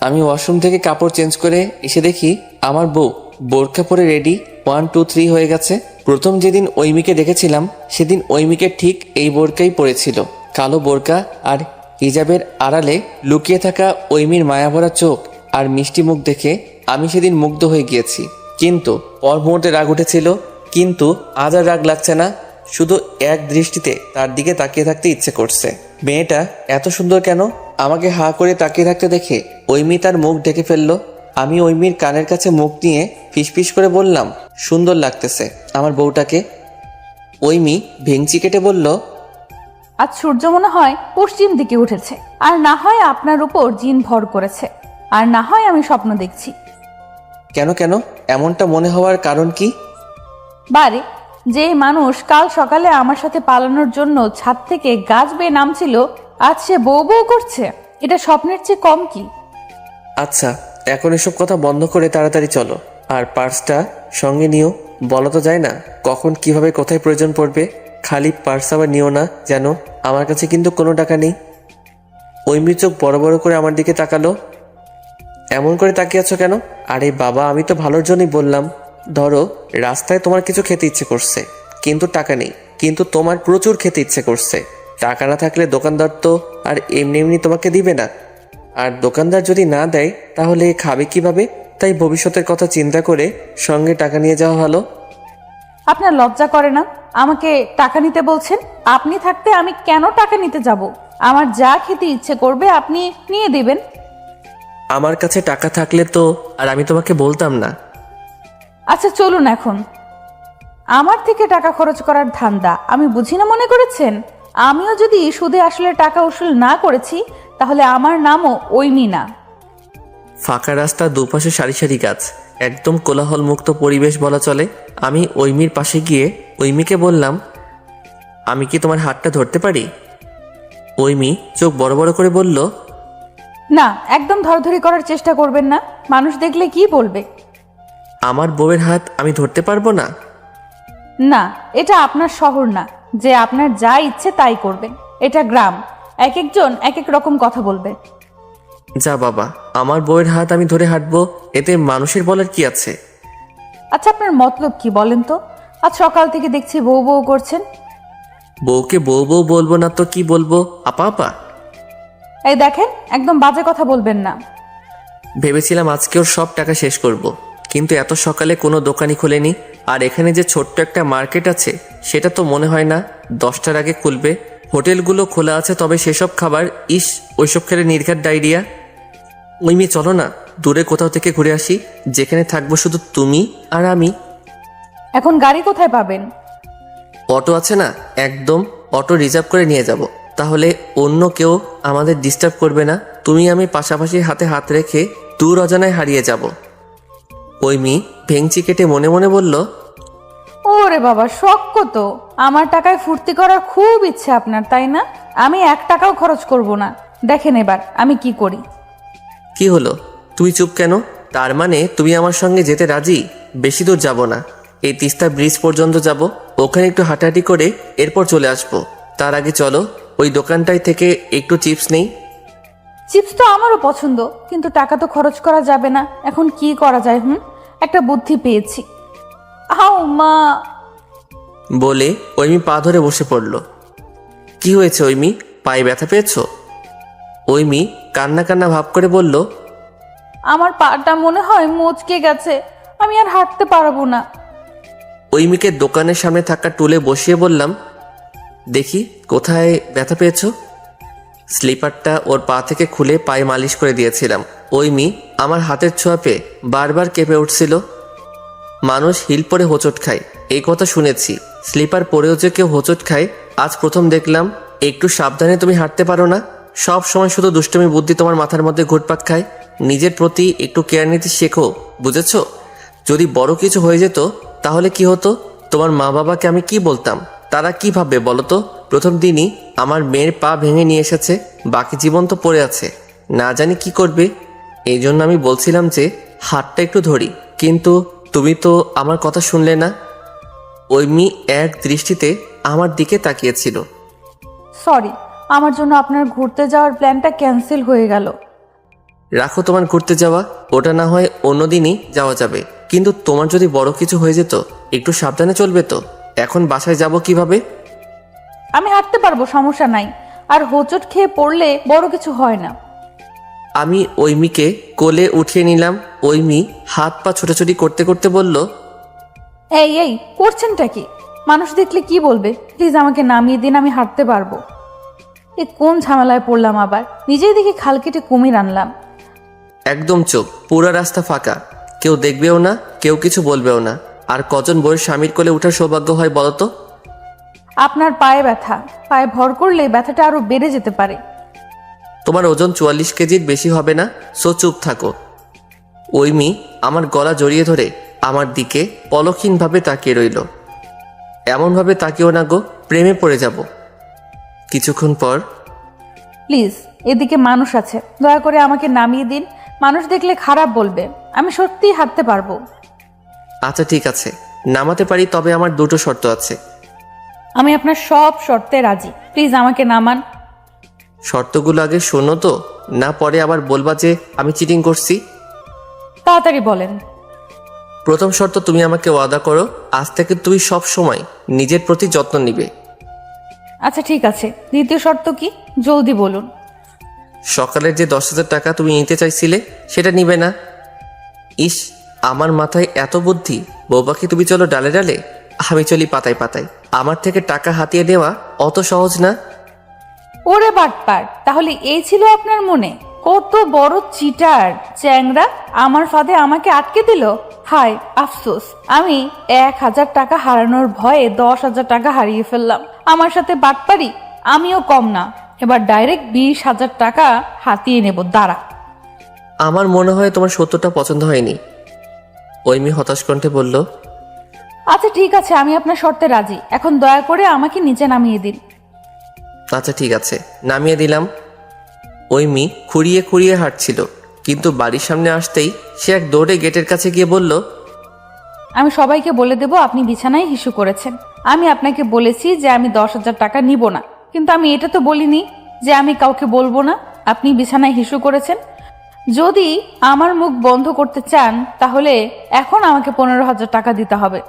আমি ওয়াশরুম থেকে কাপড় চেঞ্জ করে এসে দেখি আমার বউ বোরকা পরে রেডি 1 2 3 হয়ে গেছে। প্রথম যেদিন ঐমিকে দেখেছিলাম সেদিন ঐমিকে ঠিক এই বোরকাই পরেছিল, কালো বোরকা, আর হিজাবের আড়ালে লুকিয়ে থাকা ঐমির মায়াভরা চোখ আর মিষ্টি মুখ দেখে আমি সেদিন মুগ্ধ হয়ে গিয়েছি। কিন্তু পর মুহূর্তে রাগ উঠেছিল, কিন্তু আজ আর রাগ লাগছে না, শুধু এক দৃষ্টিতে তার দিকে তাকিয়ে থাকতে ইচ্ছে করছে। মেয়েটা এত সুন্দর কেন? আমাকে হা করে তাকিয়ে থাকতে দেখে ঐমি তার মুখ ঢেকে ফেললো। আমি ঐমির কানের কাছে মুখ নিয়ে ফিসফিস করে বললাম, সুন্দর লাগতেছে আমার বউটাকে। ঐমি ভেংচি কেটে বলল, আজ সূর্য মনে হয় পশ্চিম দিকে উঠেছে, আর না হয় আপনার উপর জিন ভর করেছে, আর না হয় আমি স্বপ্ন দেখছি। কেন এমনটা মনে হওয়ার কারণ কি? বারে, যে মানুষ কাল সকালে আমার সাথে পালানোর জন্য ছাদ থেকে গাছ বেয়ে নামছিল, আজ সে বউ বউ করছে, এটা স্বপ্নের চেয়ে কম কি? আচ্ছা এখন এসব কথা বন্ধ করে তাড়াতাড়ি চলো, আর পার্সটা সঙ্গে নিও। বলা তো যায় না কখন কিভাবে কোথায় প্রয়োজন পড়বে। খালি পার্স আবার নিও না যেন, আমার কাছে কিন্তু কোনো টাকা নেই। ঐমি চোখ বড় বড় করে আমার দিকে তাকালো। এমন করে তাকিয়ে আছো কেন? আরে বাবা, আমি তো ভালোর জন্যই বললাম। ধরো রাস্তায় তোমার কিছু খেতে ইচ্ছে করছে, কিন্তু টাকা নেই, কিন্তু তোমার প্রচুর খেতে ইচ্ছে করছে। টাকা না থাকলে দোকানদার তো আর এমনি এমনি তোমাকে দিবে না, আর দোকানদার যদি না দেয় তাহলে খাবে কিভাবে? তাই ভবিষ্যতের কথা চিন্তা করে সঙ্গে টাকা নিয়ে যাওয়া ভালো। আপনার লজ্জা করে না আমাকে টাকা নিতে বলছেন? আপনি থাকতে আমি কেন টাকা নিতে যাব? আমার যা খেতে ইচ্ছে করবে আপনি নিয়ে দিবেন। আমার কাছে টাকা থাকলে তো আর আমি তোমাকে বলতাম না। আচ্ছা চলুন এখন। আমার থেকে টাকা খরচ করার ধান্দা আমি বুঝি না মনে করেছেন? আমিও যদি সুদে আসলে টাকা উসুল না করেছি তাহলে আমার নামও ঐমি না। ফাঁকা রাস্তা, দুপাশে সারি সারি গাছ, একদম কোলাহল মুক্ত পরিবেশ বলা চলে। আমি ঐমির পাশে গিয়ে ঐমিকে বললাম, আমি কি তোমার হাতটা ধরতে পারি? ঐমি চোখ বড় বড় করে বলল, না, একদম ধরাধরি করার চেষ্টা করবেন না, মানুষ দেখলে কি বলবে? আমার বউয়ের হাত আমি ধরতে পারবো না? না, এটা আপনার শহর না যে আপনার যা ইচ্ছে তাই করবেন। এটা গ্রাম, এক একজন এক এক রকম কথা বলবে। যা বাবা, আমার বউয়ের হাত আমি ধরে হাঁটবো, এতে মানুষের বলার কি আছে? আচ্ছা আপনার মতলব কি বলেন তো? আজ সকাল থেকে দেখছি বউ বউ করছেন। বউকে বউ বউ বলবো না তো কি বলবো? আপা আপা। এই দেখেন, একদম বাজে কথা বলবেন না। ভেবেছিলাম আজকে ওর সব টাকা শেষ করব, কিন্তু এত সকালে কোনো দোকানই খোলেনি। আর এখানে যে ছোট্ট একটা মার্কেট আছে সেটা তো মনে হয় না 10টার আগে খুলবে। হোটেলগুলো খোলা আছে, তবে সেসব খাবার, ইস, ওইসব খেলে নির্ঘাত ডায়রিয়া। ঐমি চলো না দূরে কোথাও থেকে ঘুরে আসি, যেখানে থাকবো শুধু তুমি আর আমি। এখন গাড়ি কোথায় পাবেন? অটো আছে না, একদম অটো রিজার্ভ করে নিয়ে যাব, তাহলে অন্য কেউ আমাদের ডিস্টার্ব করবে না। তুমি আমি পাশাপাশি হাতে হাত রেখে দূর অজানায় হারিয়ে যাব। ঐমি ভেংচি কেটে মনে মনে বলল, ওরে বাবা, শখ কত! আমার টাকায় ফুর্তি করার খুব ইচ্ছে আপনার, তাই না? আমি 1 টাকাও খরচ করব না। দেখেন এবার আমি কি করি। কি হলো, তুমি চুপ কেন? তার মানে তুমি আমার সঙ্গে যেতে রাজি? বেশি দূর যাব না, এই তিস্তা ব্রিজ পর্যন্ত যাব, ওখানে একটু হাঁটাহাঁটি করে এরপর চলে আসবো। তার আগে চলো ওই দোকানটায় থেকে একটু চিপস নেই। চিপস তো আমারও পছন্দ, কিন্তু টাকা তো খরচ করা যাবে না। এখন কি করা যায়? একটা বুদ্ধি পেয়েছি। আও মা! বলে ঐমি পা ধরে বসে পড়ল। কি হয়েছে ঐমি, পায়ে ব্যথা পেয়েছো? ঐমি কান্না কান্না ভাব করে বলল, আমার পাটা মনে হয় মচকে গেছে, আমি আর হাঁটতে পারবো না। ঐমিকে দোকানের সামনে থাকা টুলে বসিয়ে বললাম, দেখি কোথায় ব্যথা পেয়েছো। স্লিপারটা ওর পা থেকে খুলে পায়ে মালিশ করে দিয়েছিলাম। ঐমি আমার হাতের ছোঁয়া পেয়ে বারবার কেঁপে উঠছিল। মানুষ হিল পরে হোঁচট খায়, এই কথা শুনেছি, স্লিপার পরেও যে কেউ হোঁচট খায় আজ প্রথম দেখলাম। একটু সাবধানে তুমি হাঁটতে পারো না? সব সময় শুধু দুষ্টুমি বুদ্ধি তোমার মাথার মধ্যে ঘুরপাক খায়। নিজের প্রতি একটু কেয়ার নিতে শেখো, বুঝেছো? যদি বড় কিছু হয়ে যেত তাহলে কি হতো? তোমার মা বাবাকে আমি কি বলতাম? তারা কি ভাববে বলো তো? প্রথম দিনই আমার মেয়ের পা ভেঙে নিয়ে এসেছে, বাকি জীবন তো পড়ে আছে, না জানি কি করবে। এই জন্য আমি বলছিলাম যে হাতটা একটু ধরি, কিন্তু তুমি তো আমার কথা শুনলে না। ওই মেয়ে এক দৃষ্টিতে আমার দিকে তাকিয়েছিল। সরি, আমার জন্য আপনার ঘুরতে যাওয়ার প্ল্যানটা ক্যান্সেল হয়ে গেল। রাখো তোমার ঘুরতে যাওয়া, ওটা না হয় অন্যদিনই যাওয়া যাবে, কিন্তু তোমার যদি বড় কিছু হয়ে যেত একটু সাবধানে চলবে তো। এখন বাসায় যাব কিভাবে? আমি হাঁটতে পারবো, সমস্যা নাই। আর হোঁচট খেয়ে পড়লে বড় কিছু হয় না। আমি ওই মেয়েকে কোলে উঠিয়ে নিলাম। ওই মেয়ে হাত পা ছোটাছুটি করতে করতে বলল, এই এই করছেনটা কি? মানুষ দেখলে কি বলবে? প্লিজ আমাকে নামিয়ে দিন, আমি হাঁটতে পারবো। এ কোন ঝামেলায় পড়লাম আবার? নিজেই দেখি খাল কেটে কুমির আনলাম। একদম চোখ, পুরো রাস্তা ফাঁকা, কেউ দেখবেও না, কেউ কিছু বলবেও না। আর কজন বউয়ের স্বামীর কোলে ওঠার সৌভাগ্য হয় বলো তো? আপনার পায়ে ব্যথা, পায়ে ভর করলে ব্যথাটা আরো বেড়ে যেতে পারে। তোমার ওজন 44 কেজির বেশি হবে না, সো চুপ থাকো। ওই মেয়ে আমার গলা জড়িয়ে ধরে আমার দিকে পলকহীনভাবে তাকিয়ে রইল। এমনভাবে তাকিয়েও না গো, প্রেমে পড়ে যাব। কিছুক্ষণ পর, প্লিজ, এদিকে মানুষ আছে, দয়া করে আমাকে নামিয়ে দিন। মানুষ দেখলে খারাপ বলবে। আমি সত্যিই হাঁটতে পারবো। আচ্ছা ঠিক আছে, নামাতে পারি, তবে আমার দুটো শর্ত আছে। আমি আপনার সব শর্তে রাজি, প্লিজ আমাকে নামান। শর্তগুলো আগে শোনো তো, না পরে আবার বলবা যে আমি চিটিং করছি। তাড়াতাড়ি বলেন। প্রথম শর্ত, তুমি আমাকে ওয়াদা করো আজ থেকে তুমি সব সময় নিজের প্রতি যত্ন নিবে। আচ্ছা ঠিক আছে, দ্বিতীয় শর্ত কি? জলদি বলুন। সকালের যে 10,000 টাকা তুমি নিতে চাইছিলে সেটা নিবে না। ইস, আমার মাথায় এত বুদ্ধি। বউ পাখি তুমি চলো ডালে ডালে, আমি চলি পাতায় পাতায়। আমার থেকে টাকা হাতিয়ে নেওয়া অত সহজ না। ওরে বাটপার, তাহলে এই ছিল আপনার মনে? কত বড় চিটার চ্যাংরা! আমার ফাঁদে আমাকে আটকে দিল। হায় আফসোস, আমি 1,000 টাকা হারানোর ভয়ে 10,000 টাকা হারিয়ে ফেললাম। আমার সাথে বাটপারি, আমিও কম না। এবার ডাইরেক্ট 20,000 টাকা হাতিয়ে নেব, দাঁড়া। আমার মনে হয় তোমার সত্যটা পছন্দ হয়নি, ওই মেয়ে হতাশ কণ্ঠে বলল। আচ্ছা ঠিক আছে, আমি আপনার শর্তে রাজি। এখন দয়া করে আমাকে নিচে নামিয়ে দিন। আচ্ছা ঠিক আছে, নামিয়ে দিলাম। ওই মেয়ে খুঁড়িয়ে খুঁড়িয়ে হাঁটছিল, কিন্তু বাড়ির সামনে আসতেই সে এক দৌড়ে গেটের কাছে গিয়ে বলল, আমি সবাইকে বলে দেব আপনি বিছানায় হিসু করেছেন। আমি আপনাকে বলেছি যে আমি 10,000 টাকা নিব না, কিন্তু আমি এটা তো বলিনি যে আমি কাউকে বলবো না আপনি বিছানায় হিসু করেছেন। যদি আমার মুখ বন্ধ করতে চান তাহলে এখন আমাকে 15,000 টাকা দিতে হবে।